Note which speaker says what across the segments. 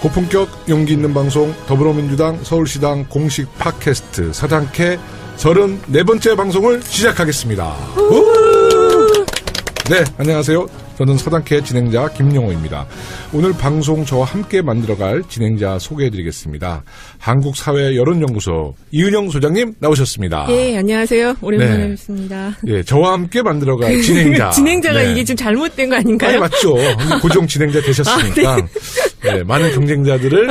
Speaker 1: 고품격 용기 있는 방송 더불어민주당 서울시당 공식 팟캐스트 서당캐 34번째 방송을 시작하겠습니다. 네, 안녕하세요. 저는 서당캐 진행자 김용호입니다. 오늘 방송 저와 함께 만들어갈 진행자 소개해드리겠습니다. 한국사회여론연구소 이은영 소장님 나오셨습니다.
Speaker 2: 예, 안녕하세요. 오랜만에 뵙습니다.
Speaker 1: 예, 저와 함게 만들어갈 진행자.
Speaker 2: 진행자가 이게 좀 잘못된 거 아닌가요?
Speaker 1: 아니, 맞죠. 고정 진행자 되셨으니까 네, 많은 경쟁자들을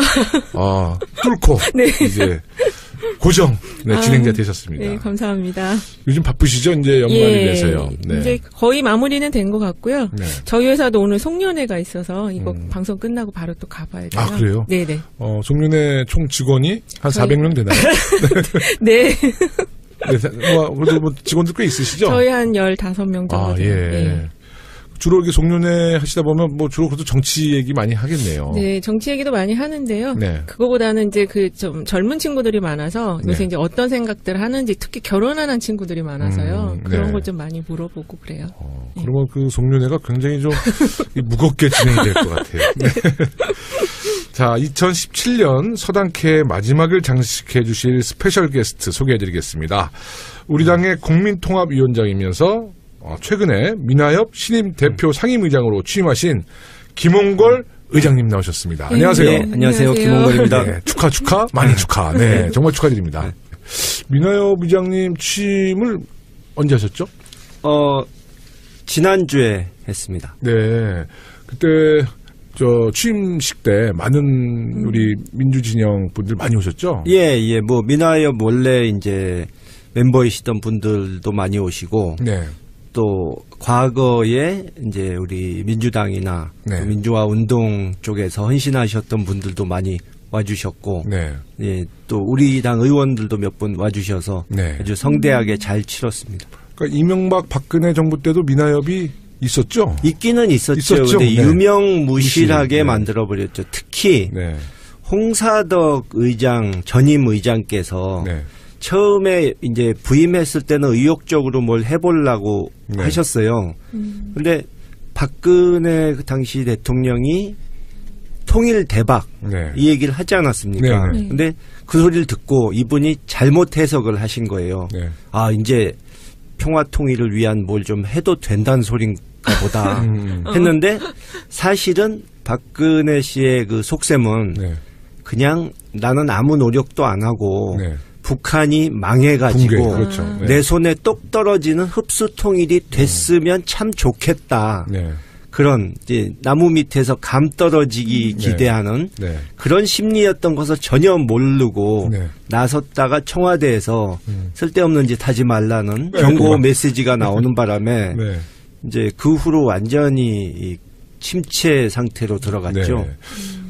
Speaker 1: 뚫고 이제 고정 진행자 되셨습니다.
Speaker 2: 네, 감사합니다.
Speaker 1: 요즘 바쁘시죠? 이제 연말이 돼서요. 네.
Speaker 2: 이제 거의 마무리는 된 것 같고요. 네. 저희 회사도 오늘 송년회가 있어서 이거 방송 끝나고 바로 또 가봐야 돼요.
Speaker 1: 아, 그래요?
Speaker 2: 네네.
Speaker 1: 송년회 총 직원이 한 400명 되나요?
Speaker 2: 네.
Speaker 1: 네, 그래도 직원들 꽤 있으시죠?
Speaker 2: 저희 한 15명 정도.
Speaker 1: 아, 예. 네. 주로 이렇게 송년회 하시다 보면 주로 그래도 정치 얘기 많이 하겠네요.
Speaker 2: 네, 정치 얘기도 많이 하는데요.
Speaker 1: 네.
Speaker 2: 그거보다는 이제 좀 젊은 친구들이 많아서 요새 이제 어떤 생각들을 하는지 특히 결혼하는 친구들이 많아서요. 그런 걸 좀 많이 물어보고 그래요.
Speaker 1: 그러면 그 송년회가 굉장히 좀 무겁게 진행이 될 것 같아요. 네. 자, 2017년 서당캐의 마지막을 장식해 주실 스페셜 게스트 소개해드리겠습니다. 우리 당의 국민통합위원장이면서 최근에 민하협 신임 대표 상임의장으로 취임하신 김홍걸 의장님 나오셨습니다. 안녕하세요.
Speaker 3: 네, 안녕하세요. 김홍걸입니다.
Speaker 1: 네, 축하, 많이 축하. 네, 정말 축하드립니다. 민하협 의장님 취임을 언제 하셨죠?
Speaker 3: 지난주에 했습니다.
Speaker 1: 네, 그때 취임식 때 많은 우리 민주진영 분들 많이 오셨죠?
Speaker 3: 예. 민하협 원래 이제 멤버이시던 분들도 많이 오시고, 네. 또 과거에 이제 우리 민주당이나
Speaker 1: 네.
Speaker 3: 민주화 운동 쪽에서 헌신하셨던 분들도 많이 와주셨고,
Speaker 1: 네.
Speaker 3: 예, 또 우리 당 의원들도 몇 분 와주셔서
Speaker 1: 네.
Speaker 3: 아주 성대하게 잘 치렀습니다.
Speaker 1: 그러니까 이명박 박근혜 정부 때도 민하협이 있었죠?
Speaker 3: 있기는 있었죠. 근데
Speaker 1: 네.
Speaker 3: 유명무실하게 만들어버렸죠. 특히 홍사덕 의장, 전임 의장께서 처음에 이제 부임했을 때는 의욕적으로 뭘 해보려고 하셨어요. 근데 박근혜 그 당시 대통령이 통일 대박 이 얘기를 하지 않았습니까? 근데 그 소리를 듣고 이분이 잘못 해석을 하신 거예요. 아, 이제 평화 통일을 위한 뭘 좀 해도 된다는 소린가 보다 했는데 사실은 박근혜 씨의 그 속셈은 그냥 나는 아무 노력도 안 하고 북한이 망해가지고
Speaker 1: 그렇죠.
Speaker 3: 내 손에 똑 떨어지는 흡수 통일이 됐으면 참 좋겠다. 그런 이제 나무 밑에서 감 떨어지기 기대하는 그런 심리였던 것을 전혀 모르고 나섰다가 청와대에서 쓸데없는 짓 하지 말라는 경고 메시지가 나오는 바람에 이제 그 후로 완전히 침체 상태로 들어갔죠.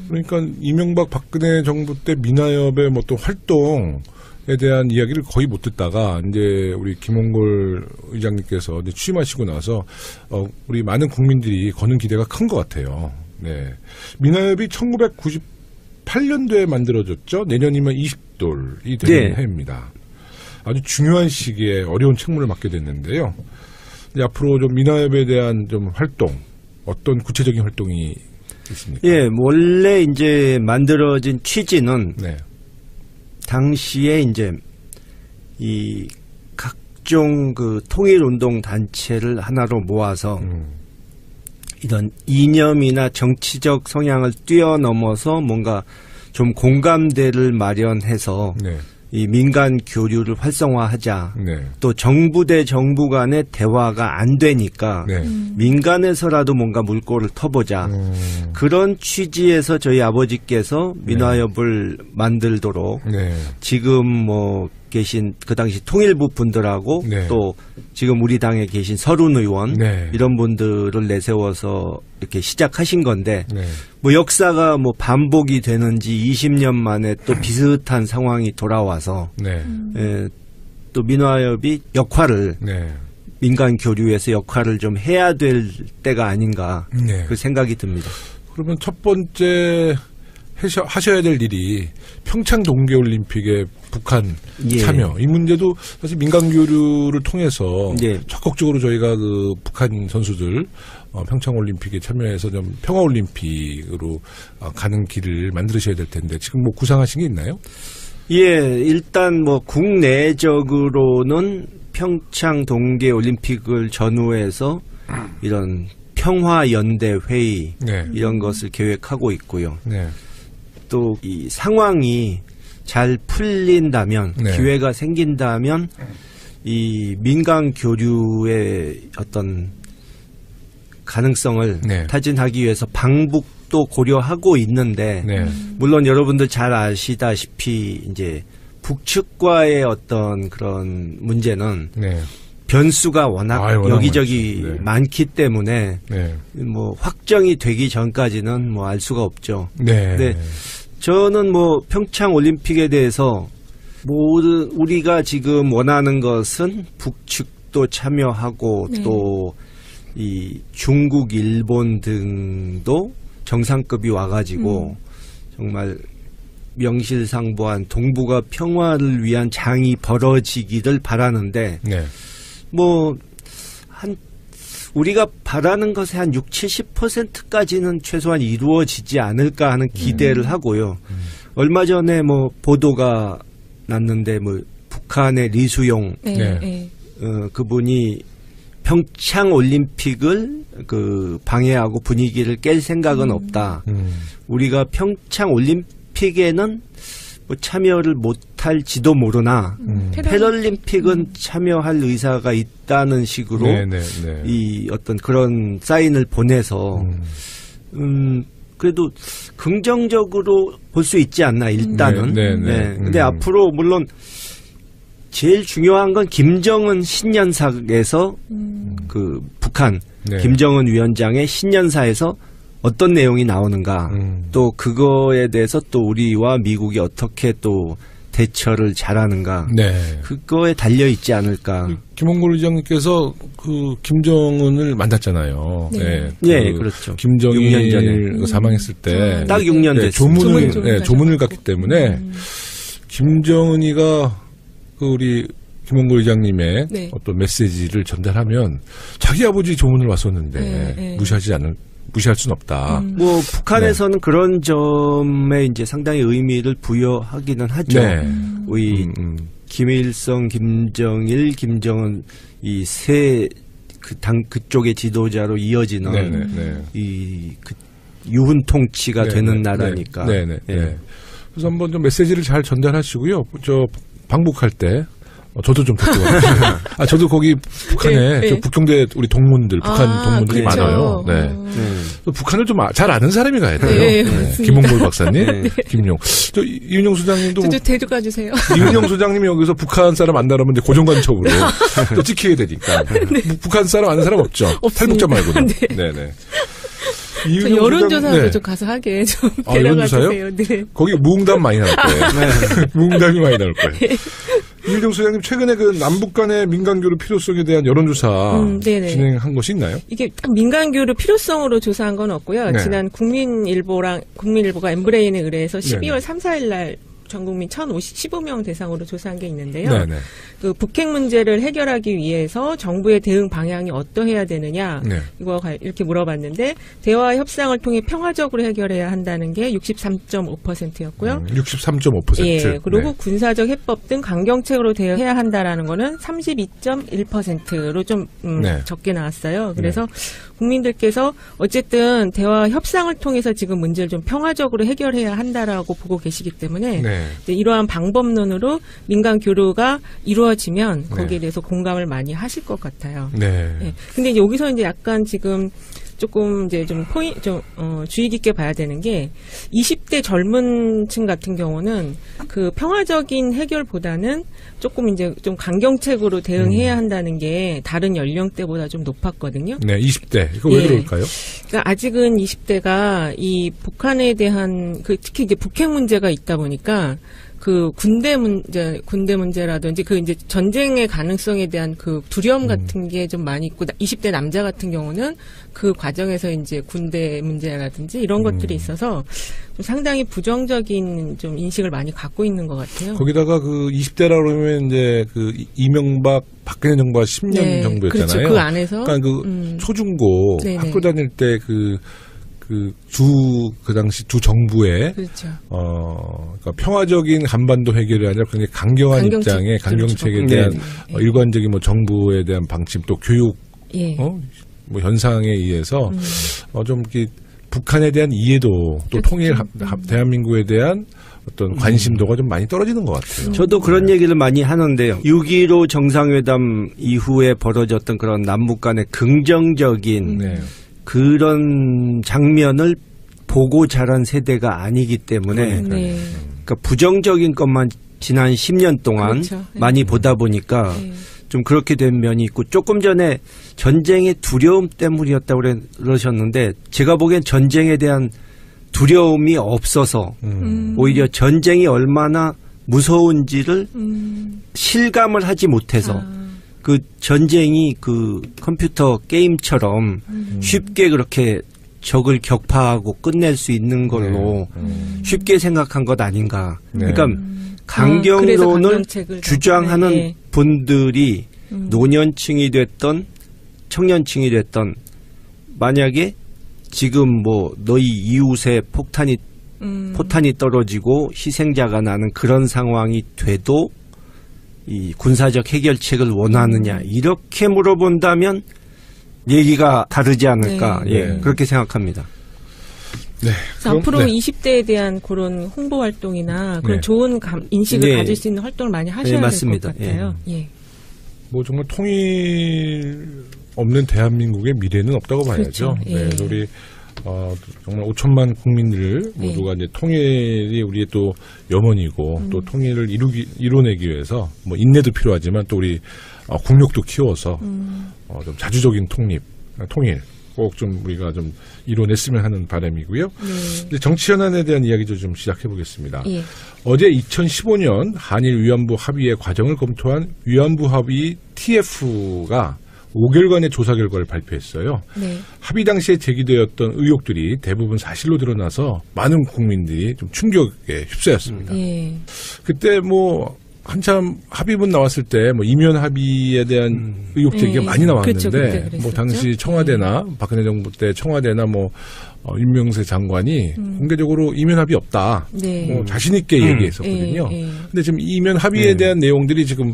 Speaker 1: 그러니까 이명박 박근혜 정부 때 민하협의 또 활동 에 대한 이야기를 거의 못 듣다가 이제 우리 김홍걸 의장님께서 이제 취임하시고 나서 우리 많은 국민들이 거는 기대가 큰 것 같아요. 네, 민하협이 1998년도에 만들어졌죠. 내년이면 20돌이 되는 해입니다. 아주 중요한 시기에 어려운 책무를 맡게 됐는데요. 이제 앞으로 좀 민하협에 대한 좀 활동, 어떤 구체적인 활동이 있습니까?
Speaker 3: 예, 원래 이제 만들어진 취지는. 당시에 이제 이 각종 그 통일운동 단체를 하나로 모아서 이런 이념이나 정치적 성향을 뛰어넘어서 뭔가 좀 공감대를 마련해서 이 민간 교류를 활성화하자. 또 정부 대 정부 간의 대화가 안 되니까 민간에서라도 뭔가 물꼬를 터보자. 그런 취지에서 저희 아버지께서 민하협을 만들도록 지금 계신 그 당시 통일부 분들하고 또 지금 우리 당에 계신 서른 의원 이런 분들을 내세워서 이렇게 시작하신 건데 역사가 반복이 되는지 20년 만에 또 비슷한 상황이 돌아와서 또 민하협이 역할을 민간 교류에서 역할을 좀 해야 될 때가 아닌가 그 생각이 듭니다.
Speaker 1: 그러면 첫 번째 하셔야 될 일이 평창 동계올림픽에 북한 참여 이 문제도 사실 민간 교류를 통해서 적극적으로 저희가 그 북한 선수들 평창 올림픽에 참여해서 좀 평화 올림픽으로 가는 길을 만드셔야 될 텐데 지금 뭐 구상하신 게 있나요?
Speaker 3: 예, 일단 뭐 국내적으로는 평창 동계올림픽을 전후해서 이런 평화연대 회의 이런 것을 계획하고 있고요. 또 이 상황이 잘 풀린다면 기회가 생긴다면 이 민간 교류의 어떤 가능성을 타진하기 위해서 방북도 고려하고 있는데 물론 여러분들 잘 아시다시피 이제 북측과의 어떤 그런 문제는 변수가 워낙 여기저기 많기 때문에 뭐 확정이 되기 전까지는 뭐 알 수가 없죠. 근데 저는 뭐 평창 올림픽에 대해서 우리가 지금 원하는 것은 북측도 참여하고 또 이 중국, 일본 등도 정상급이 와가지고 정말 명실상부한 동북아 평화를 위한 장이 벌어지기를 바라는데 뭐 우리가 바라는 것의 한 60-70%까지는 최소한 이루어지지 않을까 하는 기대를 하고요. 얼마 전에 뭐 보도가 났는데 뭐 북한의 리수용 그분이 평창 올림픽을 그 방해하고 분위기를 깰 생각은 없다. 우리가 평창 올림픽에는 뭐 참여를 못할지도 모르나 패럴림픽은 참여할 의사가 있다는 식으로 이 어떤 그런 사인을 보내서 그래도 긍정적으로 볼 수 있지 않나 일단은. 근데 앞으로 물론 제일 중요한 건 김정은 신년사에서 그 북한 김정은 위원장의 신년사에서 어떤 내용이 나오는가 또 그거에 대해서 또 우리와 미국이 어떻게 또 대처를 잘하는가 그거에 달려 있지 않을까.
Speaker 1: 김홍걸 의장님께서 그 김정은을 만났잖아요.
Speaker 3: 그렇죠.
Speaker 1: 김정일
Speaker 3: 6년 전에
Speaker 1: 사망했을 때
Speaker 3: 딱 6년 됐습니다.
Speaker 1: 조문을 갔기 때문에 김정은이가 그 우리 김홍걸 의장님의 어떤 메시지를 전달하면 자기 아버지 조문을 왔었는데 무시할 수는 없다.
Speaker 3: 뭐 북한에서는 그런 점에 이제 상당히 의미를 부여하기는 하죠. 우리 김일성, 김정일, 김정은 이 세 그 당 그쪽의 지도자로 이어지는 이 그 유훈 통치가 되는 나라니까.
Speaker 1: 그래서 한번 좀 메시지를 잘 전달하시고요. 저 방북할 때 저도 좀 듣고 저도 거기 북한에 저 북경대 우리 동문들 북한 동문들이 많아요. 북한을 좀 잘 아는 사람이 가야 돼요. 김홍걸 박사님, 김용. 저 이윤영 소장님도
Speaker 2: 저도 데려가 주세요.
Speaker 1: 이윤영 소장님이 여기서 북한 사람 안 나라면 이제 고정관청으로 또 찍히게 되니까 북한 사람 아는 사람 없죠. 탈북자 말고는.
Speaker 2: 저 여론조사도 좀 가서 하게 좀 데려가 주세요.
Speaker 1: 거기 무응답 많이 나올 거예요. 무응답이 많이 나올 거예요. 이윤영 소장님 최근에 그 남북 간의 민간교류 필요성에 대한 여론조사 진행한 것이 있나요?
Speaker 2: 이게 딱 민간교류 필요성으로 조사한 건 없고요. 지난 국민일보가 엠브레인에 의뢰해서 12월 3, 4일 날 전 국민 1,015명 대상으로 조사한 게 있는데요. 그 북핵 문제를 해결하기 위해서 정부의 대응 방향이 어떠해야 되느냐 이거 이렇게 물어봤는데 대화 협상을 통해 평화적으로 해결해야 한다는 게 63.5%였고요.
Speaker 1: 63.5%.
Speaker 2: 그리고 군사적 해법 등 강경책으로 대응해야 한다라는 거는 32.1%로 좀 적게 나왔어요. 그래서 국민들께서 어쨌든 대화 협상을 통해서 지금 문제를 좀 평화적으로 해결해야 한다라고 보고 계시기 때문에 이러한 방법론으로 민간 교류가 이루어지면 거기에 대해서 공감을 많이 하실 것 같아요. 근데 여기서 이제 약간 지금 조금 이제 좀 주의 깊게 봐야 되는 게 20대 젊은 층 같은 경우는 그 평화적인 해결보다는 조금 이제 좀 강경책으로 대응해야 한다는 게 다른 연령대보다 좀 높았거든요.
Speaker 1: 20대. 이거 왜 그럴까요?
Speaker 2: 그러니까 아직은 20대가 이 북한에 대한 특히 이제 북핵 문제가 있다 보니까 그 군대 문제라든지 그 이제 전쟁의 가능성에 대한 그 두려움 같은 게 좀 많이 있고 20대 남자 같은 경우는 그 과정에서 이제 군대 문제라든지 이런 것들이 있어서 좀 상당히 부정적인 좀 인식을 많이 갖고 있는 것 같아요.
Speaker 1: 거기다가 그 20대라 그러면 이제 그 이명박 박근혜 정부가 10년
Speaker 2: 네,
Speaker 1: 정부였잖아요.
Speaker 2: 그렇죠. 그 안에서
Speaker 1: 그러니까 그 초중고
Speaker 2: 네네.
Speaker 1: 학교 다닐 때 그 당시 두 정부의
Speaker 2: 그렇죠.
Speaker 1: 그러니까 평화적인 한반도 해결이 아니라 굉장히 강경한 입장에 강경책에 대한 일관적인 뭐 정부에 대한 방침 또 교육
Speaker 2: 예.
Speaker 1: 뭐 현상에 의해서 좀 이렇게 북한에 대한 이해도 또 통일 대한민국에 대한 어떤 관심도가 좀 많이 떨어지는 것 같아요.
Speaker 3: 저도 그런 얘기를 많이 하는데요. 6.15 정상회담 이후에 벌어졌던 그런 남북 간의 긍정적인 그런 장면을 보고 자란 세대가 아니기 때문에 그러니까 부정적인 것만 지난 10년 동안
Speaker 2: 그렇죠.
Speaker 3: 많이 보다 보니까 좀 그렇게 된 면이 있고 조금 전에 전쟁의 두려움 때문이었다고 그러셨는데 제가 보기엔 전쟁에 대한 두려움이 없어서 오히려 전쟁이 얼마나 무서운지를 실감을 하지 못해서 그 전쟁이 그 컴퓨터 게임처럼 쉽게 그렇게 적을 격파하고 끝낼 수 있는 걸로 쉽게 생각한 것 아닌가. 그러니까 강경론을 주장하는 분들이 노년층이 됐던 청년층이 됐던 만약에 지금 뭐 너희 이웃에 포탄이 떨어지고 희생자가 나는 그런 상황이 돼도 이 군사적 해결책을 원하느냐 이렇게 물어본다면 얘기가 다르지 않을까 그렇게 생각합니다.
Speaker 1: 네.
Speaker 2: 앞으로 20대에 대한 그런 홍보 활동이나 그런 좋은 인식을 가질 수 있는 활동을 많이 하셔야 될 것 같아요.
Speaker 1: 뭐 정말 통일 없는 대한민국의 미래는 없다고 봐야죠.
Speaker 2: 그렇죠.
Speaker 1: 우리 정말 5천만 국민들 모두가 이제 통일이 우리의 또 염원이고 또 통일을 이뤄내기 위해서 뭐 인내도 필요하지만 또 우리 국력도 키워서 좀 자주적인 통일 꼭 좀 우리가 좀 이뤄냈으면 하는 바람이고요. 이제 정치 현안에 대한 이야기도 좀 시작해 보겠습니다. 어제 2015년 한일 위안부 합의의 과정을 검토한 위안부 합의 TF가 5개월간의 조사 결과를 발표했어요. 합의 당시에 제기되었던 의혹들이 대부분 사실로 드러나서 많은 국민들이 좀 충격에 휩싸였습니다. 그때 뭐 한참 합의문 나왔을 때 뭐 이면 합의에 대한 의혹 제기가 많이 나왔는데
Speaker 2: 그렇죠,
Speaker 1: 뭐 당시 청와대나 박근혜 정부 때 청와대나 뭐 윤명세 장관이 공개적으로 이면 합의 없다. 뭐 자신 있게 얘기했었거든요. 근데 지금 이면 합의에 대한 내용들이 지금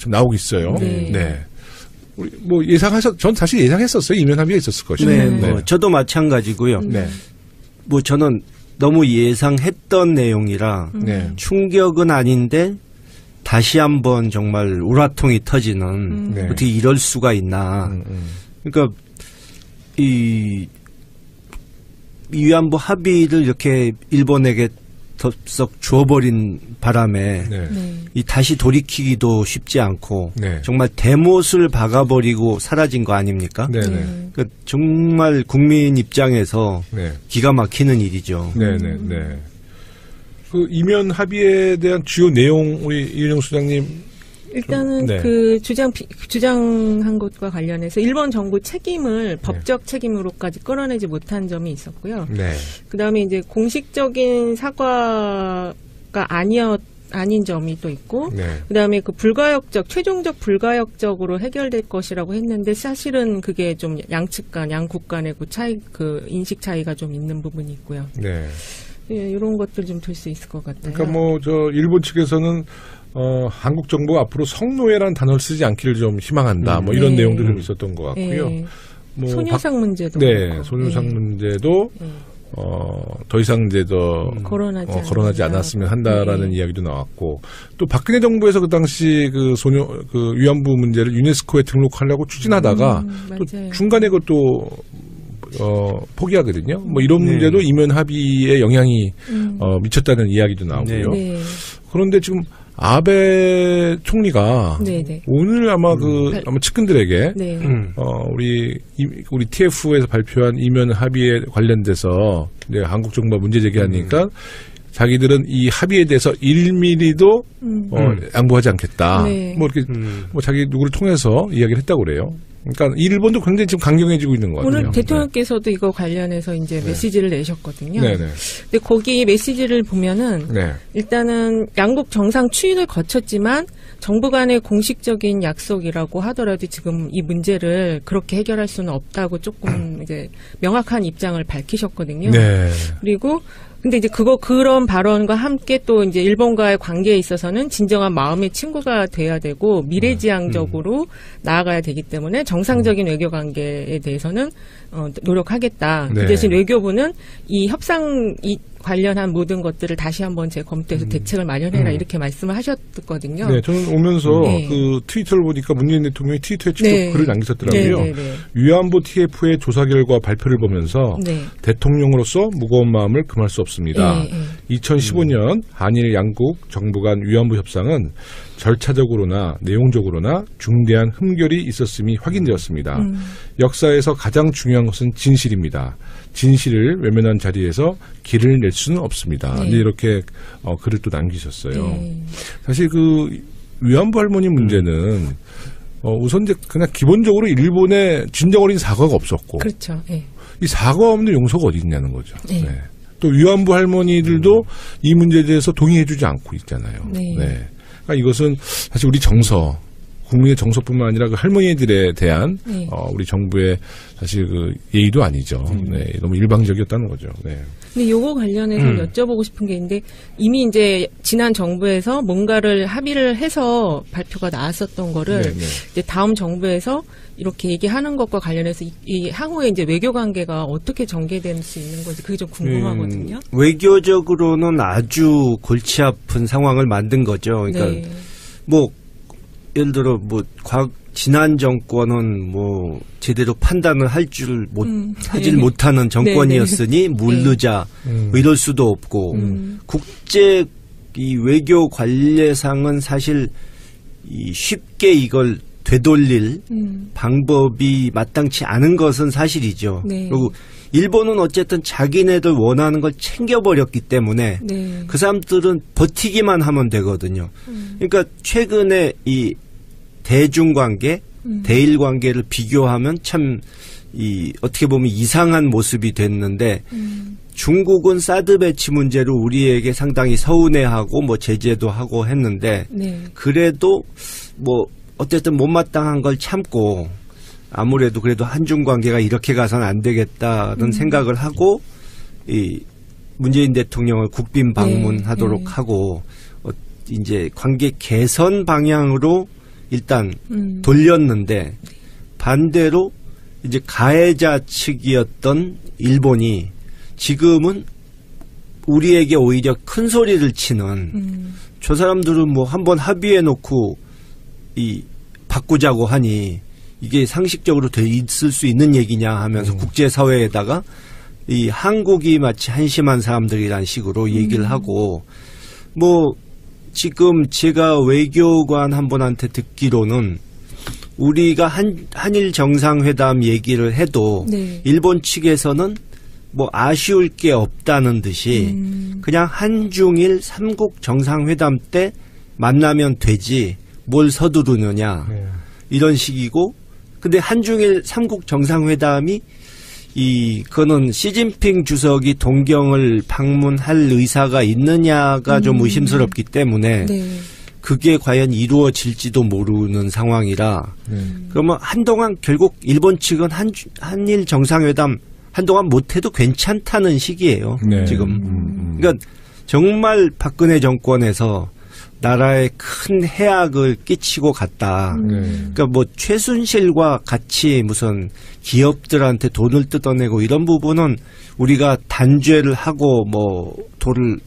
Speaker 1: 나오고 있어요. 우리 뭐 전 사실 예상했었어요. 이면 합의가 있었을 것이다.
Speaker 3: 저도 마찬가지고요. 뭐 저는 너무 예상했던 내용이라 충격은 아닌데 다시 한번 정말 우라통이 터지는 어떻게 이럴 수가 있나. 그러니까 이 위안부 합의를 이렇게 일본에게 덥석 줘버린 바람에 이 다시 돌이키기도 쉽지 않고 정말 대못을 박아버리고 사라진 거 아닙니까? 그러니까 정말 국민 입장에서 기가 막히는 일이죠.
Speaker 1: 그 이면 합의에 대한 주요 내용 우리 이은영 소장님
Speaker 2: 일단은 그 주장한 것과 관련해서 일본 정부 책임을 법적 책임으로까지 끌어내지 못한 점이 있었고요. 그다음에 이제 공식적인 사과가 아닌 점이 또 있고, 그다음에 그 최종적 불가역적으로 해결될 것이라고 했는데 사실은 그게 좀 양국 간의 그 인식 차이가 좀 있는 부분이 있고요. 이런 것들 좀 될 수 있을 것 같아요.
Speaker 1: 그러니까 뭐 일본 측에서는 한국 정부가 앞으로 성노예라는 단어를 쓰지 않기를 좀 희망한다. 뭐 이런 내용도 좀 있었던 것 같고요. 뭐
Speaker 2: 소녀상 문제도
Speaker 1: 소녀상 문제도 더 이상 이제 거론하지 않았으면 한다라는 이야기도 나왔고, 또 박근혜 정부에서 그 당시 그 위안부 문제를 유네스코에 등록하려고 추진하다가 또 중간에 그것도 포기하거든요. 뭐 이런 문제도 이면 합의에 영향이 미쳤다는 이야기도 나오고요. 그런데 지금 아베 총리가 오늘 아마 아마 측근들에게 우리 TF에서 발표한 이면 합의에 관련돼서 한국 정부가 문제 제기하니까 자기들은 이 합의에 대해서 1mm도 양보하지 않겠다.
Speaker 2: 네.
Speaker 1: 뭐 이렇게 뭐 자기 누구를 통해서 이야기를 했다고 그래요. 그러니까 일본도 굉장히 지금 강경해지고 있는 것 같아요.
Speaker 2: 오늘 대통령께서도 이거 관련해서 이제 메시지를 내셨거든요.
Speaker 1: 네네.
Speaker 2: 근데 거기 메시지를 보면은 일단은 양국 정상 추인을 거쳤지만 정부 간의 공식적인 약속이라고 하더라도 지금 이 문제를 그렇게 해결할 수는 없다고 조금 이제 명확한 입장을 밝히셨거든요.
Speaker 1: 네.
Speaker 2: 그리고 근데 이제 그런 발언과 함께 또 이제 일본과의 관계에 있어서는 진정한 마음의 친구가 돼야 되고 미래지향적으로 나아가야 되기 때문에 정상적인 외교 관계에 대해서는 노력하겠다.
Speaker 1: 네.
Speaker 2: 그 대신 외교부는 이 협상 관련한 모든 것들을 다시 한번 재검토해서 대책을 마련해라 이렇게 말씀을 하셨거든요.
Speaker 1: 네, 저는 오면서 그 트위터를 보니까 문재인 대통령이 트위터에 직접 글을 남기셨더라고요. 위안부 TF의 조사 결과 발표를 보면서 대통령으로서 무거운 마음을 금할 수 없습니다. 2015년 한일 양국 정부 간 위안부 협상은 절차적으로나 내용적으로나 중대한 흠결이 있었음이 확인되었습니다. 역사에서 가장 중요한 것은 진실입니다. 진실을 외면한 자리에서 길을 낼 수는 없습니다. 이렇게 글을 또 남기셨어요. 사실 그 위안부 할머니 문제는 우선 이제 그냥 기본적으로 일본에 진정 어린 사과가 없었고,
Speaker 2: 그렇죠.
Speaker 1: 이 사과 없는 용서가 어디 있냐는 거죠. 또 위안부 할머니들도 이 문제에 대해서 동의해주지 않고 있잖아요. 그러니까 이것은 사실 우리 정서, 국민의 정서뿐만 아니라 그 할머니들에 대한 우리 정부의 사실 그 예의도 아니죠. 너무 일방적이었다는 거죠.
Speaker 2: 근데 요거 관련해서 여쭤보고 싶은 게 있는데 이미 이제 지난 정부에서 뭔가를 합의를 해서 발표가 나왔었던 거를 이제 다음 정부에서 이렇게 얘기하는 것과 관련해서 이 향후에 이제 외교 관계가 어떻게 전개될 수 있는 건지 그게 좀 궁금하거든요.
Speaker 3: 외교적으로는 아주 골치 아픈 상황을 만든 거죠. 그러니까 뭐 예를 들어 뭐 지난 정권은 뭐 제대로 판단을 하질 못하는 정권이었으니 물르자 이럴 수도 없고 국제 이 외교 관례상은 사실 쉽게 이걸 되돌릴 방법이 마땅치 않은 것은 사실이죠. 그리고 일본은 어쨌든 자기네들 원하는 걸 챙겨버렸기 때문에 그 사람들은 버티기만 하면 되거든요. 그러니까 최근에 이 대중관계, 대일관계를 비교하면 참 어떻게 보면 이상한 모습이 됐는데 중국은 사드 배치 문제로 우리에게 상당히 서운해하고 뭐 제재도 하고 했는데 그래도 뭐 어쨌든 못마땅한 걸 참고 아무래도 그래도 한중 관계가 이렇게 가서는 안 되겠다는 생각을 하고 이 문재인 대통령을 국빈 방문하도록 하고 이제 관계 개선 방향으로 일단 돌렸는데 반대로 이제 가해자 측이었던 일본이 지금은 우리에게 오히려 큰 소리를 치는 저 사람들은 뭐 한번 합의해 놓고 바꾸자고 하니 이게 상식적으로 돼 있을 수 있는 얘기냐 하면서 국제사회에다가 이 한국이 마치 한심한 사람들이란 식으로 얘기를 하고 뭐 지금 제가 외교관 한 분한테 듣기로는 우리가 한일 정상회담 얘기를 해도 일본 측에서는 뭐 아쉬울 게 없다는 듯이 그냥 한중일 삼국 정상회담 때 만나면 되지 뭘 서두르느냐 이런 식이고 근데 한중일 삼국 정상회담이 그거는 시진핑 주석이 동경을 방문할 의사가 있느냐가 좀 의심스럽기 때문에 그게 과연 이루어질지도 모르는 상황이라 그러면 한동안 결국 일본 측은 한일 정상회담 한동안 못해도 괜찮다는 시기예요. 지금. 그러니까 정말 박근혜 정권에서 나라에 큰 해악을 끼치고 갔다. 그러니까 뭐 최순실과 같이 무슨 기업들한테 돈을 뜯어내고 이런 부분은 우리가 단죄를 하고 뭐 돈을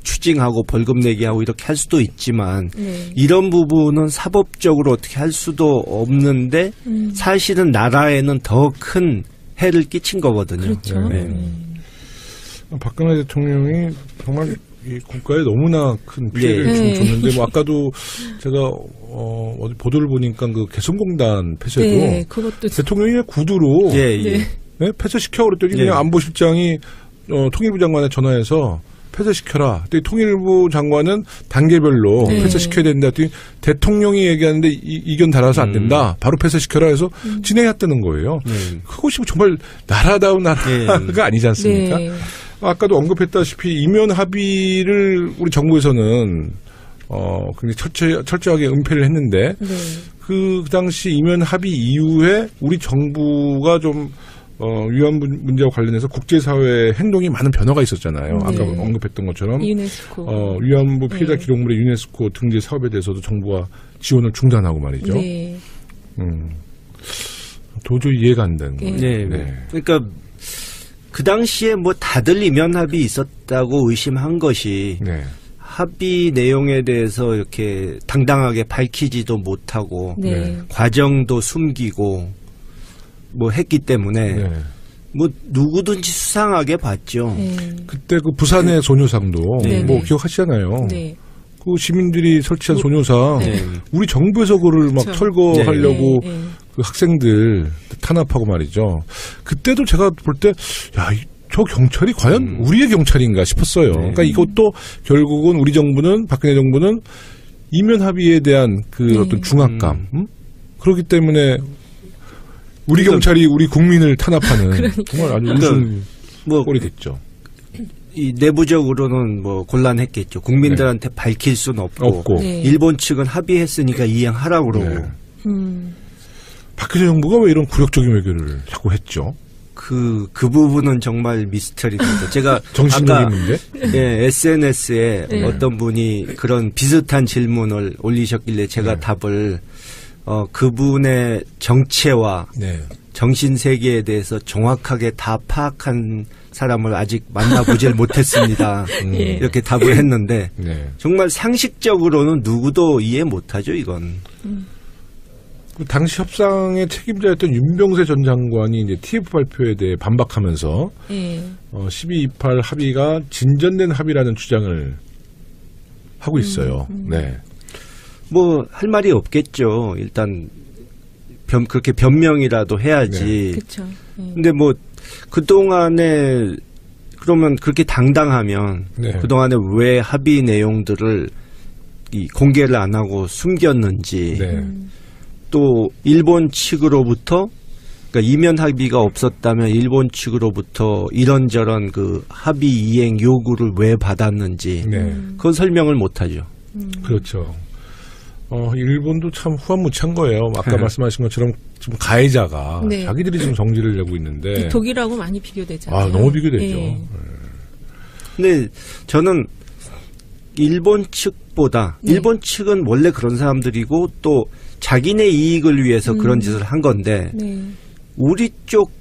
Speaker 3: 추징하고 벌금 내게 하고 이렇게 할 수도 있지만 이런 부분은 사법적으로 어떻게 할 수도 없는데 사실은 나라에는 더 큰 해를 끼친 거거든요.
Speaker 2: 그렇죠.
Speaker 1: 박근혜 대통령이 정말 이 국가에 너무나 큰 피해를 줬는데 뭐 아까도 제가 어디 보도를 보니까 그 개성공단 폐쇄도
Speaker 2: 그것도
Speaker 1: 대통령이 구두로 폐쇄시켜 그랬더니 그냥 안보실장이 통일부 장관에 전화해서 폐쇄시켜라. 통일부 장관은 단계별로
Speaker 2: 네.
Speaker 1: 폐쇄시켜야 된다. 대통령이 얘기하는데 이견 달아서 안 된다. 바로 폐쇄시켜라 해서 진행했다는 거예요. 그것이 정말 나라다운 나라가 아니지 않습니까?
Speaker 2: 네.
Speaker 1: 아까도 언급했다시피 이면 합의를 우리 정부에서는 굉장히 철저하게 은폐를 했는데
Speaker 2: 네.
Speaker 1: 그 당시 이면 합의 이후에 우리 정부가 좀 위안부 문제와 관련해서 국제사회의 행동이 많은 변화가 있었잖아요. 아까
Speaker 2: 네.
Speaker 1: 언급했던 것처럼
Speaker 2: 유네스코.
Speaker 1: 위안부 피해자
Speaker 2: 네.
Speaker 1: 기록물의 유네스코 등재 사업에 대해서도 정부가 지원을 중단하고 말이죠.
Speaker 2: 네.
Speaker 1: 도저히 이해가 안 되는 거예요.
Speaker 3: 네. 네. 그러니까 그 당시에 뭐 다들 이면 합의 있었다고 의심한 것이
Speaker 1: 네.
Speaker 3: 합의 내용에 대해서 이렇게 당당하게 밝히지도 못하고
Speaker 2: 네.
Speaker 3: 과정도 숨기고 뭐 했기 때문에
Speaker 1: 네.
Speaker 3: 뭐 누구든지 수상하게 봤죠.
Speaker 2: 네.
Speaker 1: 그때 그 부산의 소녀상도
Speaker 3: 네.
Speaker 1: 뭐
Speaker 2: 네.
Speaker 1: 기억하시잖아요.
Speaker 2: 네.
Speaker 1: 그 시민들이 설치한 소녀상
Speaker 3: 네.
Speaker 1: 우리 정부에서 그를 막
Speaker 2: 그렇죠.
Speaker 1: 철거하려고
Speaker 2: 네. 네.
Speaker 1: 그 학생들 탄압하고 말이죠. 그때도 제가 볼 때 야, 저 경찰이 과연 우리의 경찰인가 싶었어요.
Speaker 3: 네.
Speaker 1: 그러니까 이것도 결국은 우리 정부는 박근혜 정부는 이면 합의에 대한 그 어떤 중압감 그렇기 때문에 우리 경찰이 우리 국민을 탄압하는 정말 아주 웃음
Speaker 3: 뭐
Speaker 1: 꼴이 됐죠.
Speaker 3: 이 내부적으로는 뭐 곤란했겠죠. 국민들한테 밝힐 수는 없고
Speaker 2: 네.
Speaker 3: 일본 측은 합의했으니까 이행하라고 그러고
Speaker 1: 네.
Speaker 2: 음.
Speaker 1: 박근혜 정부가 왜 이런 굴욕적인 외교를 자꾸 했죠?
Speaker 3: 그 부분은 정말 미스터리입니다. 제가
Speaker 1: 정신적인
Speaker 3: 아까
Speaker 1: 문제?
Speaker 3: 예, SNS에
Speaker 2: 네.
Speaker 3: 어떤 분이 그런 비슷한 질문을 올리셨길래 제가
Speaker 1: 네.
Speaker 3: 답을 그분의 정체와
Speaker 1: 네.
Speaker 3: 정신세계에 대해서 정확하게 다 파악한 사람을 아직 만나보질 못했습니다.
Speaker 2: 예.
Speaker 3: 이렇게 답을 했는데
Speaker 1: 네.
Speaker 3: 정말 상식적으로는 누구도 이해 못하죠, 이건.
Speaker 1: 그 당시 협상의 책임자였던 윤병세 전 장관이 이제 TF 발표에 대해 반박하면서
Speaker 2: 네.
Speaker 1: 1228 합의가 진전된 합의라는 주장을 하고 있어요. 네.
Speaker 3: 뭐 할 말이 없겠죠. 일단 그렇게 변명이라도 해야지.
Speaker 2: 그렇죠. 네.
Speaker 3: 근데 뭐 그동안에 그러면 그렇게 당당하면
Speaker 1: 네.
Speaker 3: 그동안에 왜 합의 내용들을 공개를 안 하고 숨겼는지
Speaker 1: 네.
Speaker 3: 또 일본 측으로부터 그러니까 이면 합의가 없었다면 일본 측으로부터 이런저런 그 합의 이행 요구를 왜 받았는지
Speaker 1: 네.
Speaker 3: 그건 설명을 못 하죠.
Speaker 1: 그렇죠. 일본도 참 후한무치한 거예요. 아까 말씀하신 것처럼 지금 가해자가
Speaker 2: 네.
Speaker 1: 자기들이 지금 정지를 내고 있는데
Speaker 2: 독일하고 많이 비교되잖아요.
Speaker 1: 너무 비교되죠.
Speaker 2: 네.
Speaker 3: 근데 저는 일본 측보다
Speaker 2: 네.
Speaker 3: 일본 측은 원래 그런 사람들이고 또 자기네 이익을 위해서 그런 짓을 한 건데
Speaker 2: 네.
Speaker 3: 우리 쪽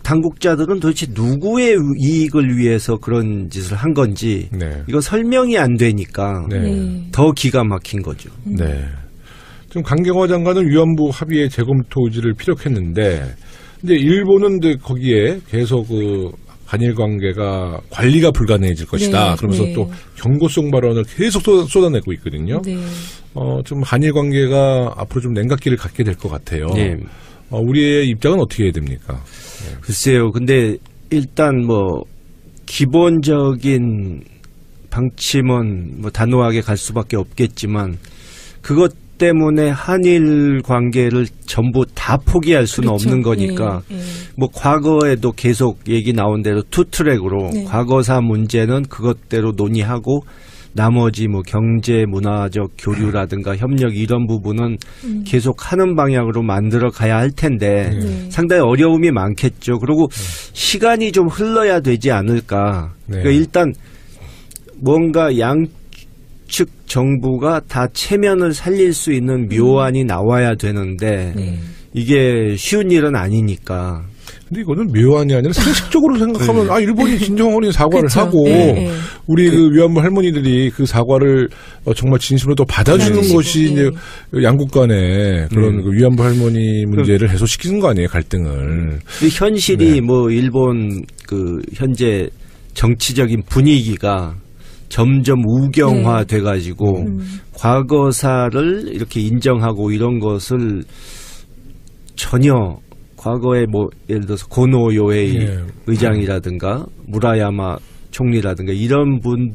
Speaker 3: 당국자들은 도대체 누구의 이익을 위해서 그런 짓을 한 건지
Speaker 1: 네.
Speaker 3: 이거 설명이 안 되니까
Speaker 1: 네.
Speaker 2: 네.
Speaker 3: 더 기가 막힌 거죠.
Speaker 1: 네. 지금 강경화 장관은 위안부 합의의 재검토 의지를 피력했는데, 이제 일본은 이제 거기에 계속 그 한일 관계가 관리가 불가능해질 것이다.
Speaker 2: 네,
Speaker 1: 그러면서
Speaker 2: 네.
Speaker 1: 또 경고성 발언을 계속 쏟아내고 있거든요.
Speaker 2: 네.
Speaker 1: 좀 한일 관계가 앞으로 좀 냉각기를 갖게 될 것 같아요.
Speaker 3: 네.
Speaker 1: 우리의 입장은 어떻게 해야 됩니까?
Speaker 3: 글쎄요. 근데 일단 뭐 기본적인 방침은 뭐 단호하게 갈 수밖에 없겠지만 그것 때문에 한일 관계를 전부 다 포기할 수는
Speaker 2: 그렇죠.
Speaker 3: 없는 거니까
Speaker 2: 예, 예.
Speaker 3: 뭐 과거에도 계속 얘기 나온 대로 투트랙으로
Speaker 2: 네.
Speaker 3: 과거사 문제는 그것대로 논의하고 나머지 뭐 경제 문화적 교류라든가 협력 이런 부분은 계속 하는 방향으로 만들어 가야 할 텐데
Speaker 2: 네.
Speaker 3: 상당히 어려움이 많겠죠. 그리고 시간이 좀 흘러야 되지 않을까.
Speaker 1: 네.
Speaker 3: 그러니까 일단 뭔가 양측 정부가 다 체면을 살릴 수 있는 묘안이 나와야 되는데
Speaker 2: 네.
Speaker 3: 이게 쉬운 일은 아니니까.
Speaker 1: 근데 이거는 묘안이 아니라 상식적으로 생각하면 일본이 진정한 사과를
Speaker 2: 그렇죠.
Speaker 1: 하고
Speaker 2: 네, 네.
Speaker 1: 우리 그 위안부 할머니들이 그 사과를 정말 진심으로 또 받아주는
Speaker 2: 받아주시고,
Speaker 1: 것이
Speaker 2: 네.
Speaker 1: 이제 양국 간의 그런 그 위안부 할머니 문제를 해소시키는 거 아니에요, 갈등을.
Speaker 3: 그 현실이
Speaker 1: 네.
Speaker 3: 뭐 일본 그 현재 정치적인 분위기가 점점 우경화 돼 가지고 과거사를 이렇게 인정하고 이런 것을 전혀 과거에 뭐 예를 들어서 고노 요에이 의장이라든가 무라야마 총리라든가 이런 분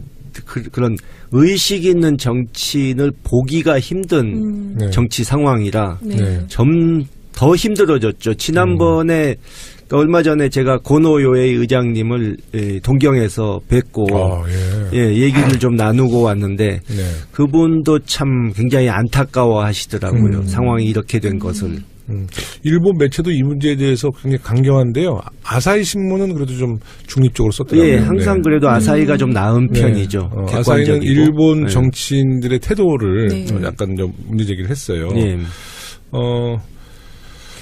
Speaker 3: 그런 의식 있는 정치인을 보기가 힘든 정치 상황이라 좀 더 힘들어졌죠. 지난번에 얼마 전에 제가 고노 요에이 의장님을 동경에서 뵙고 얘기를 좀 나누고 왔는데 그분도 참 굉장히 안타까워하시더라고요. 상황이 이렇게 된 것을.
Speaker 1: 일본 매체도 이 문제에 대해서 굉장히 강경한데요. 아사히 신문은 그래도 좀 중립적으로 썼더라고요.
Speaker 3: 예, 항상 그래도 아사히가 좀 나은 편이죠.
Speaker 1: 아사히는 일본 정치인들의 태도를 약간 좀 문제 제기를 했어요.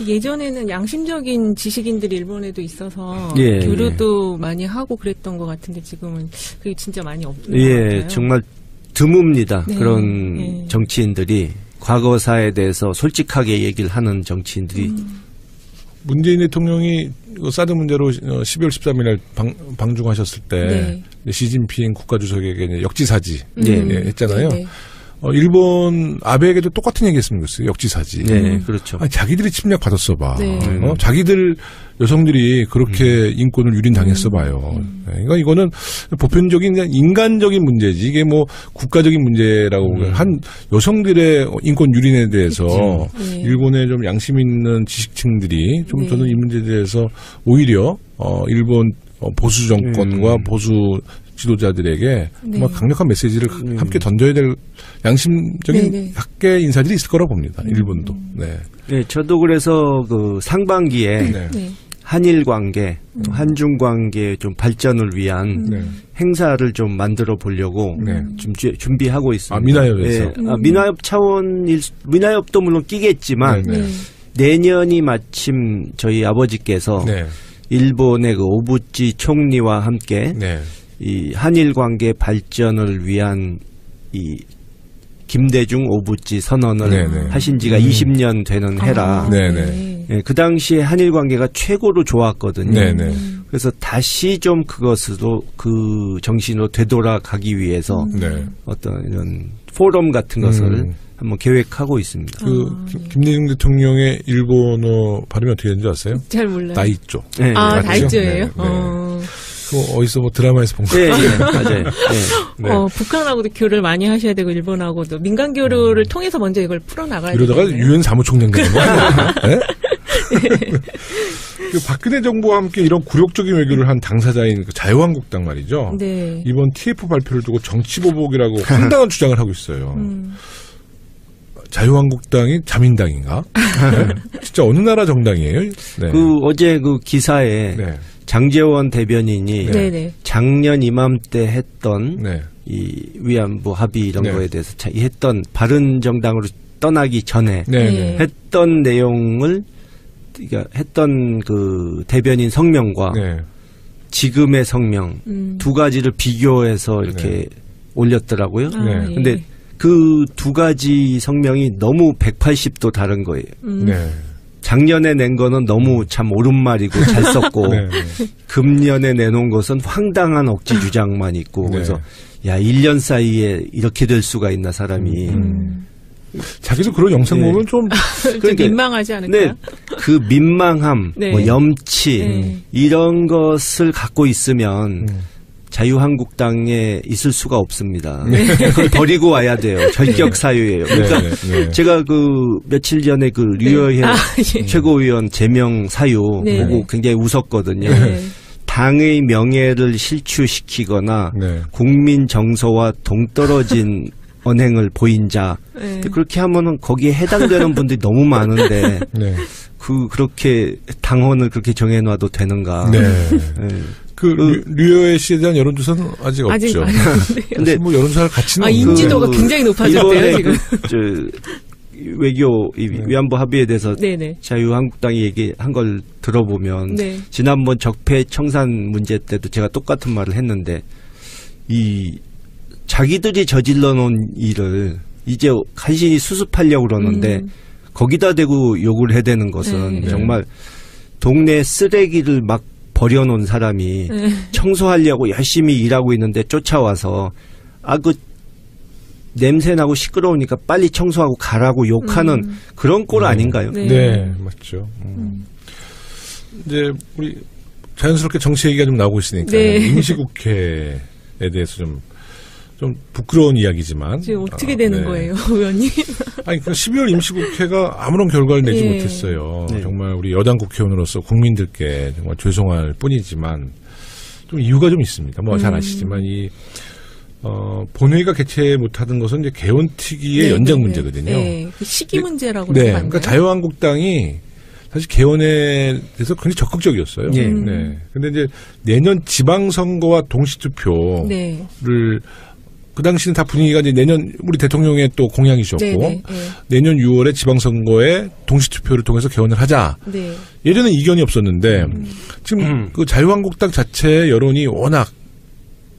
Speaker 2: 예전에는 양심적인 지식인들이 일본에도 있어서 교류도 많이 하고 그랬던 것 같은데 지금은 그게 진짜 많이 없는 것 같아요.
Speaker 3: 정말 드뭅니다. 그런 정치인들이 과거사에 대해서 솔직하게 얘기를 하는 정치인들이.
Speaker 1: 문재인 대통령이 사드 문제로 12월 13일 날 방중하셨을 때 시진핑 국가주석에게 이제 역지사지 했잖아요. 일본 아베에게도 똑같은 얘기했으면 좋겠어요. 역지사지.
Speaker 3: 그렇죠.
Speaker 1: 아니, 자기들이 침략 받았어 봐. 자기들 여성들이 그렇게 인권을 유린당했어 봐요. 그러니까 이거는 보편적인 그냥 인간적인 문제지. 이게 뭐 국가적인 문제라고 한 여성들의 인권 유린에 대해서 일본의 좀 양심 있는 지식층들이 좀 저는 이 문제에 대해서 오히려 일본 보수 정권과 보수 지도자들에게 강력한 메시지를 함께 던져야 될 양심적인 학계 인사들이 있을 거라고 봅니다. 일본도.
Speaker 3: 저도 그래서 그 상반기에 한일 관계, 또 한중 관계 좀 발전을 위한 행사를 좀 만들어 보려고 좀 준비하고 있습니다.
Speaker 1: 미나협에서.
Speaker 3: 미나협도 물론 끼겠지만 내년이 마침 저희 아버지께서 일본의 그 오부치 총리와 함께 이 한일 관계 발전을 위한 이 김대중 오부치 선언을 하신 지가 20년 되는 해라. 그 당시에 한일 관계가 최고로 좋았거든요. 그래서 다시 좀 그것으로 그 정신으로 되돌아가기 위해서 어떤 이런 포럼 같은 것을 한번 계획하고 있습니다.
Speaker 1: 김대중 대통령의 일본어 발음이 어떻게 되는지 아세요?
Speaker 2: 잘 몰라요.
Speaker 1: 다이쪼.
Speaker 2: 다이쪼예요?
Speaker 1: 어디서 뭐 드라마에서 본 거 같아요.
Speaker 2: 맞아요. 북한하고도 교류를 많이 하셔야 되고 일본하고도 민간 교류를 통해서 먼저 이걸 풀어나가야 돼요.
Speaker 1: 이러다가 유엔 사무총장 되는 거 아니에요? 박근혜 정부와 함께 이런 굴욕적인 외교를 한 당사자인 그 자유한국당 말이죠. 이번 TF 발표를 두고 정치보복이라고 황당한 주장을 하고 있어요. 자유한국당이 자민당인가? 진짜 어느 나라 정당이에요?
Speaker 3: 어제 그 기사에 장제원 대변인이 작년 이맘때 했던 이 위안부 합의 이런 거에 대해서 했던 바른정당으로 떠나기 전에 했던 내용을 했던 그 대변인 성명과 지금의 성명 두 가지를 비교해서 이렇게 올렸더라고요. 근데 그 두 가지 성명이 너무 180도 다른 거예요. 작년에 낸 거는 너무 참 옳은 말이고 잘 썼고 금년에 내놓은 것은 황당한 억지 주장만 있고 그래서 야 1년 사이에 이렇게 될 수가 있나 사람이.
Speaker 1: 자기도 그런 영상 보면 좀
Speaker 2: 그러니까, 민망하지 않을까요?
Speaker 3: 그 민망함, 뭐 염치 이런 것을 갖고 있으면 자유한국당에 있을 수가 없습니다. 그걸 버리고 와야 돼요. 절격 사유예요. 그러니까 제가 그 며칠 전에 그 류여해 최고위원 제명 사유 보고 굉장히 웃었거든요. 당의 명예를 실추시키거나 국민 정서와 동떨어진 언행을 보인 자. 그렇게 하면은 거기에 해당되는 분들이 너무 많은데 그렇게 당헌을 그렇게 정해놔도 되는가?
Speaker 1: 류여해 씨에 대한 여론조사는 아직 없죠. 근데 뭐 여론조사를 같이
Speaker 2: 인지도가 굉장히 높아졌대요 지금.
Speaker 3: 외교 위안부 합의에 대해서 자유한국당이 얘기한 걸 들어보면 지난번 적폐 청산 문제 때도 제가 똑같은 말을 했는데 이 자기들이 저질러 놓은 일을 이제 간신히 수습하려고 그러는데 거기다 대고 욕을 해대는 것은 정말 동네 쓰레기를 막 버려놓은 사람이 청소하려고 열심히 일하고 있는데 쫓아와서 그 냄새나고 시끄러우니까 빨리 청소하고 가라고 욕하는 그런 꼴 아닌가요?
Speaker 1: 네, 맞죠. 이제 우리 자연스럽게 정치 얘기가 좀 나오고 있으니까
Speaker 2: 네.
Speaker 1: 임시국회에 대해서 좀 부끄러운 이야기지만
Speaker 2: 지금 어떻게 되는
Speaker 1: 네.
Speaker 2: 거예요, 의원님?
Speaker 1: 아니, 그 12월 임시국회가 아무런 결과를 내지
Speaker 2: 네.
Speaker 1: 못했어요.
Speaker 3: 네.
Speaker 1: 정말 우리 여당 국회의원으로서 국민들께 정말 죄송할 뿐이지만 좀 이유가 좀 있습니다. 뭐 잘 아시지만 본회의가 개최 못하는 것은 이제 개원특위의
Speaker 2: 네,
Speaker 1: 연장
Speaker 2: 네,
Speaker 1: 문제거든요.
Speaker 2: 네, 그 시기 문제라고
Speaker 1: 네,
Speaker 2: 그러는
Speaker 1: 그러니까 자유한국당이 사실 개헌에 대해서 굉장히 적극적이었어요.
Speaker 3: 네.
Speaker 1: 네. 근데 이제 내년 지방선거와 동시투표를
Speaker 2: 네.
Speaker 1: 그 당시는 다 분위기가 이제 내년 우리 대통령의 또 공약이셨고
Speaker 2: 네, 네, 네.
Speaker 1: 내년 6월에 지방선거에 동시투표를 통해서 개헌을 하자.
Speaker 2: 네.
Speaker 1: 예전에 이견이 없었는데 지금 그 자유한국당 자체의 여론이 워낙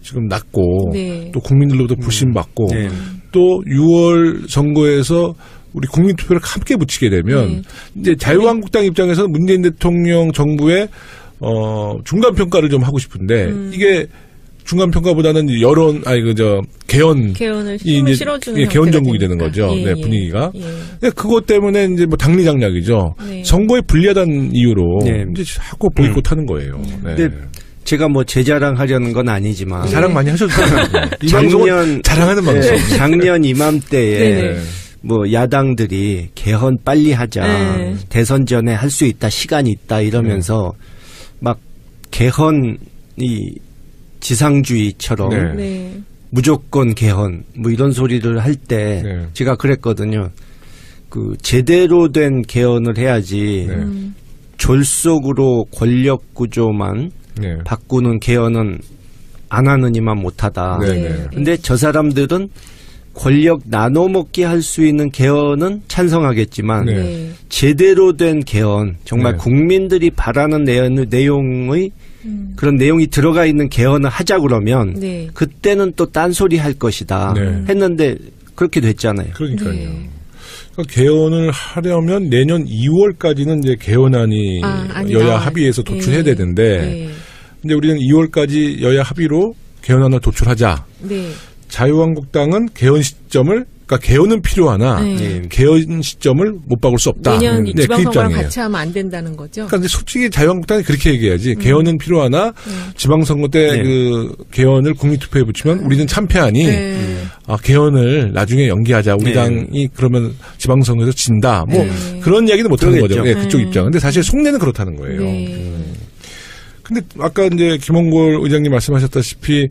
Speaker 1: 지금 낮고
Speaker 2: 네.
Speaker 1: 또 국민들로부터 부심받고
Speaker 3: 네.
Speaker 1: 또 6월 선거에서 우리 국민투표를 함께 붙이게 되면 이제 자유한국당 입장에서 문재인 대통령 정부의 중간평가를 좀 하고 싶은데 이게 중간평가보다는 여론 개헌
Speaker 2: 개헌을 힘을 실어주는
Speaker 1: 개헌 정국이
Speaker 2: 되니까.
Speaker 1: 되는 거죠.
Speaker 2: 예,
Speaker 1: 네,
Speaker 2: 예.
Speaker 1: 분위기가.
Speaker 2: 예.
Speaker 1: 근데 그것 때문에 이제 뭐 당리장략이죠.
Speaker 2: 네.
Speaker 1: 선거에 불리하다는 이유로
Speaker 3: 네.
Speaker 1: 이제 자꾸 보이콧하는 거예요. 네.
Speaker 3: 근데 제가 뭐 제 자랑하려는 건 아니지만
Speaker 1: 자랑 많이 하셔도 돼요. 이
Speaker 3: 작년
Speaker 1: 방송은 자랑하는 방송.
Speaker 3: 작년 이맘때에
Speaker 2: 네네.
Speaker 3: 뭐 야당들이 개헌 빨리 하자
Speaker 2: 네.
Speaker 3: 대선 전에 할 수 있다 시간이 있다 이러면서 막 개헌이 지상주의처럼
Speaker 1: 네.
Speaker 2: 네.
Speaker 3: 무조건 개헌 뭐 이런 소리를 할 때
Speaker 1: 네.
Speaker 3: 제가 그랬거든요. 그 제대로 된 개헌을 해야지
Speaker 1: 네.
Speaker 3: 졸속으로 권력 구조만
Speaker 1: 네.
Speaker 3: 바꾸는 개헌은 안 하는 이만 못하다.
Speaker 1: 네.
Speaker 2: 네.
Speaker 3: 근데 저 사람들은 권력 나눠먹기 할 수 있는 개헌은 찬성하겠지만
Speaker 1: 네.
Speaker 2: 네.
Speaker 3: 제대로 된 개헌, 정말
Speaker 1: 네.
Speaker 3: 국민들이 바라는 내용의 그런 내용이 들어가 있는 개헌을 하자 그러면
Speaker 2: 네.
Speaker 3: 그때는 또 딴소리 할 것이다
Speaker 1: 네.
Speaker 3: 했는데 그렇게 됐잖아요.
Speaker 1: 그러니까요.
Speaker 2: 네.
Speaker 1: 그러니까 개헌을 하려면 내년 2월까지는 이제 개헌안이
Speaker 2: 안이
Speaker 1: 여야
Speaker 2: 나와요.
Speaker 1: 합의해서 도출해야
Speaker 2: 네.
Speaker 1: 되는데
Speaker 2: 네.
Speaker 1: 근데 우리는 2월까지 여야 합의로 개헌안을 도출하자.
Speaker 2: 네.
Speaker 1: 자유한국당은 개헌 시점을 그러니까 개헌은 필요하나
Speaker 2: 네.
Speaker 1: 개헌 시점을 못 박을 수 없다.
Speaker 2: 내년
Speaker 1: 네, 그
Speaker 2: 지방선거랑
Speaker 1: 입장이에요.
Speaker 2: 같이 하면 안 된다는 거죠.
Speaker 1: 그러니까 근데 솔직히 자유한국당이 그렇게 얘기해야지. 개헌은 필요하나 지방선거 때
Speaker 3: 네.
Speaker 1: 그 개헌을 국민투표에 붙이면 우리는 참패하니
Speaker 2: 네.
Speaker 1: 개헌을 나중에 연기하자. 우리
Speaker 3: 네.
Speaker 1: 당이 그러면 지방선거에서 진다. 뭐
Speaker 2: 네.
Speaker 1: 그런 이야기도 못 하는 거죠.
Speaker 3: 그러겠죠.
Speaker 1: 네, 그쪽 입장. 근데 사실 속내는 그렇다는 거예요.
Speaker 2: 네.
Speaker 1: 근데 아까 이제 김홍걸 의장님 말씀하셨다시피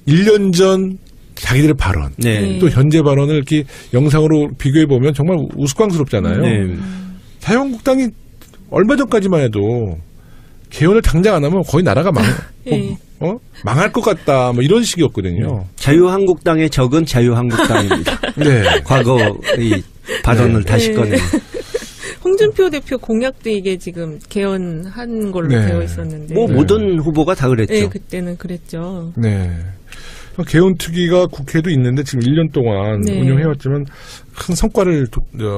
Speaker 1: 1년 전 자기들의 발언,
Speaker 3: 네.
Speaker 1: 또 현재 발언을 이렇게 영상으로 비교해 보면 정말 우스꽝스럽잖아요.
Speaker 3: 네.
Speaker 1: 자유한국당이 얼마 전까지만 해도 개헌을 당장 안 하면 거의 나라가
Speaker 2: 예.
Speaker 1: 망할 것 같다, 뭐 이런 식이었거든요.
Speaker 3: 자유한국당의 적은 자유한국당입니다.
Speaker 1: 네.
Speaker 3: 과거 이 발언을
Speaker 1: 네.
Speaker 3: 다시
Speaker 2: 네.
Speaker 3: 꺼내면.
Speaker 2: 홍준표 대표 공약도 이게 지금 개헌한 걸로
Speaker 1: 네.
Speaker 2: 되어 있었는데.
Speaker 3: 뭐
Speaker 1: 네.
Speaker 3: 모든 후보가 다 그랬죠.
Speaker 2: 네, 그때는 그랬죠.
Speaker 1: 네. 개헌특위가 국회도 있는데 지금 1년 동안
Speaker 2: 네.
Speaker 1: 운영해왔지만 큰 성과를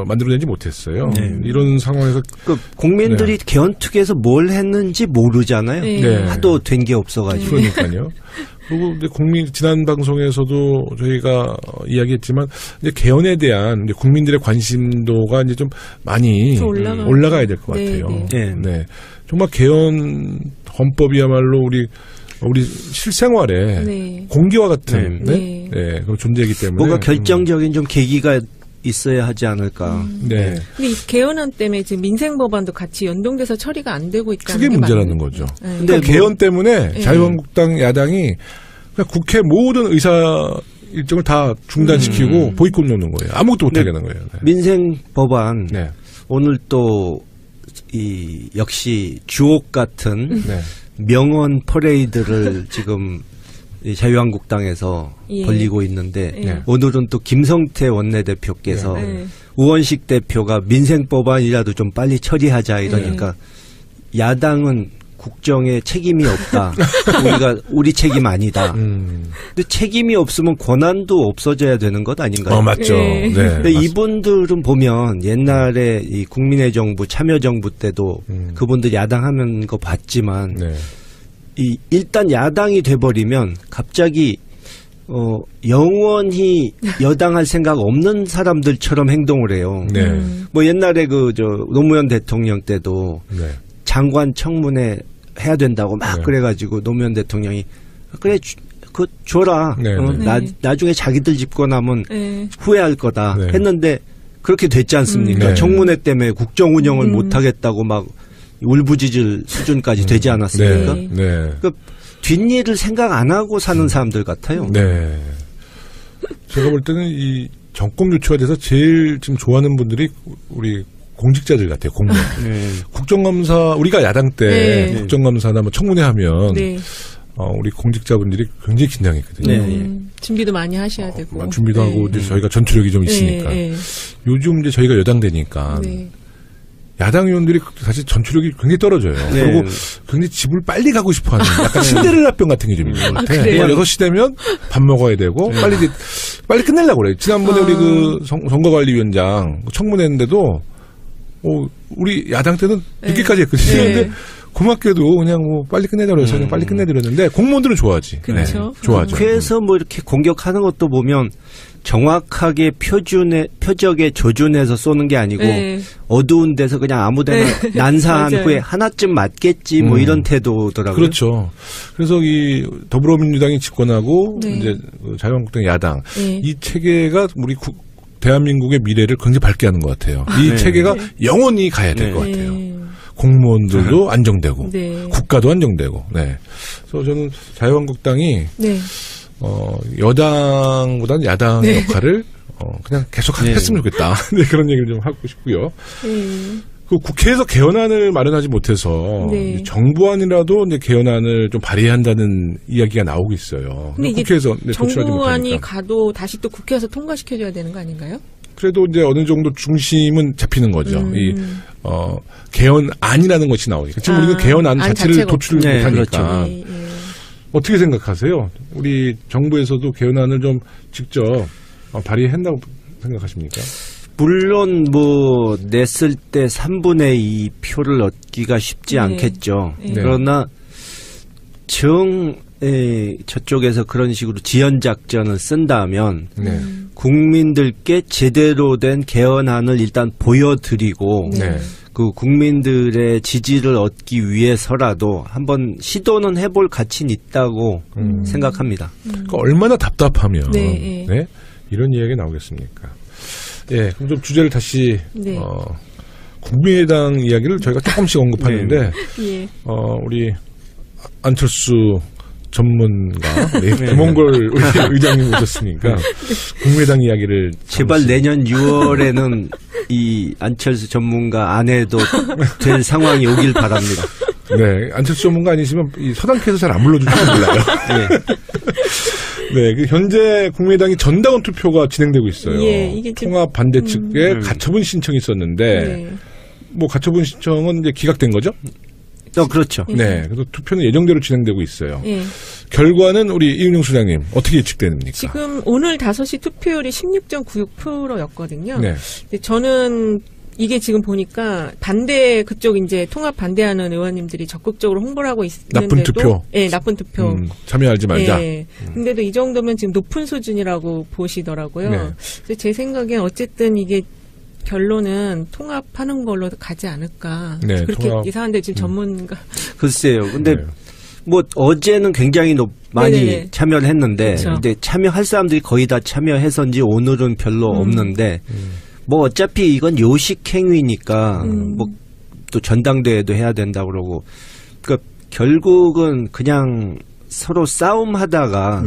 Speaker 1: 만들어내지 못했어요.
Speaker 3: 네.
Speaker 1: 이런 상황에서
Speaker 3: 그 국민들이 개헌특위에서 뭘 했는지 모르잖아요.
Speaker 2: 네.
Speaker 1: 네.
Speaker 3: 하도 된 게 없어가지고.
Speaker 1: 그러니까요. 그리고 이제 지난 방송에서도 저희가 이야기했지만 이제 개헌에 대한 이제 국민들의 관심도가 이제 좀 많이
Speaker 2: 좀
Speaker 1: 올라가야 될 것
Speaker 2: 네,
Speaker 1: 같아요.
Speaker 3: 네.
Speaker 1: 네. 정말 개헌 헌법이야말로 우리 실생활에
Speaker 2: 네.
Speaker 1: 공기와 같은
Speaker 2: 네.
Speaker 1: 그런 존재이기 때문에
Speaker 3: 뭔가 결정적인 좀 계기가 있어야 하지 않을까.
Speaker 1: 네.
Speaker 2: 근데 이 개헌안 때문에 지금 민생 법안도 같이 연동돼서 처리가 안 되고 있다는
Speaker 1: 크게
Speaker 2: 게
Speaker 1: 문제라는
Speaker 2: 맞나요?
Speaker 1: 거죠.
Speaker 2: 네.
Speaker 3: 근데
Speaker 1: 그러니까 개헌 때문에
Speaker 2: 네.
Speaker 1: 자유한국당 야당이 그냥 국회 모든 의사 일정을 다 중단시키고 보이콧 놓는 거예요. 아무것도 못하게 하는 거예요. 네.
Speaker 3: 민생 법안
Speaker 1: 네.
Speaker 3: 오늘 또 이 역시 주옥 같은
Speaker 1: 네.
Speaker 3: 명언 퍼레이드를 지금 이 자유한국당에서
Speaker 2: 예.
Speaker 3: 벌리고 있는데
Speaker 2: 네.
Speaker 3: 오늘은 또 김성태 원내대표께서
Speaker 2: 네.
Speaker 3: 우원식 대표가 민생 법안이라도 좀 빨리 처리하자 이러니까 야당은 국정에 책임이 없다. 우리 책임 아니다. 근데 책임이 없으면 권한도 없어져야 되는 것 아닌가요?
Speaker 1: 맞죠.
Speaker 2: 네.
Speaker 1: 네.
Speaker 3: 근데 이분들은 보면 옛날에 이 국민의 정부, 참여정부 때도 그분들 야당 하는 거 봤지만
Speaker 1: 네.
Speaker 3: 일단 야당이 돼버리면 갑자기 영원히 여당할 생각 없는 사람들처럼 행동을 해요.
Speaker 1: 네.
Speaker 3: 뭐 옛날에 노무현 대통령 때도
Speaker 1: 네.
Speaker 3: 장관 청문회 해야 된다고 막 그래가지고 노무현 대통령이 그래 그거 줘라. 나중에 자기들 집권 하면 후회할 거다 했는데 그렇게 됐지 않습니까? 청문회 때문에 국정 운영을 못하겠다고 막 울부짖을 수준까지 되지 않았습니까? 그러니까 뒷일을 생각 안 하고 사는 사람들 같아요.
Speaker 1: 네. 제가 볼 때는 이 정권 교체가 돼서 제일 지금 좋아하는 분들이 우리 공직자들 같아요. 공무원. 국정감사 우리가 야당 때 국정감사나 뭐 청문회 하면 우리 공직자분들이 굉장히 긴장했거든요.
Speaker 2: 준비도 많이 하셔야 되고.
Speaker 1: 준비도 하고 이제 저희가 전투력이 좀 있으니까. 요즘 이제 저희가 여당 되니까 야당 의원들이 사실 전투력이 굉장히 떨어져요. 그리고 굉장히 집을 빨리 가고 싶어하는 약간 신데렐라병 같은 게 좀 있는 것 같아요. 6시 되면 밥 먹어야 되고 빨리 끝내려고 그래요. 지난번에 우리 그 선거관리위원장 청문회 했는데도 우리 야당 때는 늦게까지 했거든요. 근데 고맙게도 그냥 뭐 빨리 끝내자고 해서 그냥 빨리 끝내드렸는데 공무원들은 좋아하지.
Speaker 2: 그렇죠.
Speaker 1: 좋아하죠.
Speaker 3: 국회에서 뭐 이렇게 공격하는 것도 보면 정확하게 표적에 조준해서 쏘는 게 아니고 어두운 데서 그냥 아무데나 난사한 후에 하나쯤 맞겠지 뭐 이런 태도더라고요.
Speaker 1: 그렇죠. 그래서 이 더불어민주당이 집권하고 이제 자유한국당 야당 이 체계가 우리 대한민국의 미래를 굉장히 밝게 하는 것 같아요. 이 체계가 영원히 가야 될 것 같아요. 공무원들도 안정되고 국가도 안정되고. 그래서 저는 자유한국당이 여당보다는 야당의 역할을 그냥 계속 했으면 좋겠다. 그런 얘기를 좀 하고 싶고요. 그 국회에서 개헌안을 마련하지 못해서 정부안이라도 이제 개헌안을 좀 발의해야 한다는 이야기가 나오고 있어요.
Speaker 2: 근데 이게
Speaker 1: 국회에서
Speaker 2: 정부안이 가도 다시 또 국회에서 통과시켜줘야 되는 거 아닌가요?
Speaker 1: 그래도 이제 어느 정도 중심은 잡히는 거죠. 개헌안이라는 것이 나오니까. 지금 우리는 개헌안 자체를 도출을 못하니까. 그렇죠. 어떻게 생각하세요? 우리 정부에서도 개헌안을 좀 직접 발의한다고 생각하십니까?
Speaker 3: 물론 뭐 냈을 때 3분의 2 표를 얻기가 쉽지 않겠죠. 그러나 저쪽에서 그런 식으로 지연작전을 쓴다면 국민들께 제대로 된 개헌안을 일단 보여드리고 그 국민들의 지지를 얻기 위해서라도 한번 시도는 해볼 가치는 있다고 생각합니다.
Speaker 1: 그러니까 얼마나 답답하면 이런 이야기가 나오겠습니까? 그럼 좀 주제를 다시 국민의당 이야기를 저희가 조금씩 언급하는데 우리 안철수 전문가 김홍걸 의장님 오셨으니까 국민의당 이야기를
Speaker 3: 제발 내년 6월에는 이 안철수 전문가 안 해도 될 상황이 오길 바랍니다.
Speaker 1: 안철수 전문가 아니시면 이 서당캐에서 잘 안 불러주실지 몰라요. 현재 국민의당이 전당원 투표가 진행되고 있어요.
Speaker 2: 이게
Speaker 1: 통합 반대 측에 가처분 신청이 있었는데 뭐 가처분 신청은 이제 기각된 거죠?
Speaker 3: 그렇죠.
Speaker 1: 그래서 투표는 예정대로 진행되고 있어요. 결과는 우리 이은영 소장님 어떻게 예측됩니까?
Speaker 2: 지금 오늘 5시 투표율이 16.96%였거든요. 근데 저는 이게 지금 보니까 반대 그쪽 이제 통합 반대하는 의원님들이 적극적으로 홍보를 하고 있는데도
Speaker 1: 나쁜 투표.
Speaker 2: 나쁜 투표.
Speaker 1: 참여하지 말자.
Speaker 2: 근데도 이 정도면 지금 높은 수준이라고 보시더라고요. 그래서 제 생각엔 어쨌든 이게 결론은 통합하는 걸로 가지 않을까. 그렇게 이상한데 지금 전문가.
Speaker 3: 글쎄요. 근데 뭐 어제는 굉장히 많이 참여를 했는데 근데 참여할 사람들이 거의 다 참여해서인지 오늘은 별로 없는데 뭐 어차피 이건 요식 행위니까 뭐 또 전당대회도 해야 된다고 그러고 그러니까 결국은 그냥 서로 싸움하다가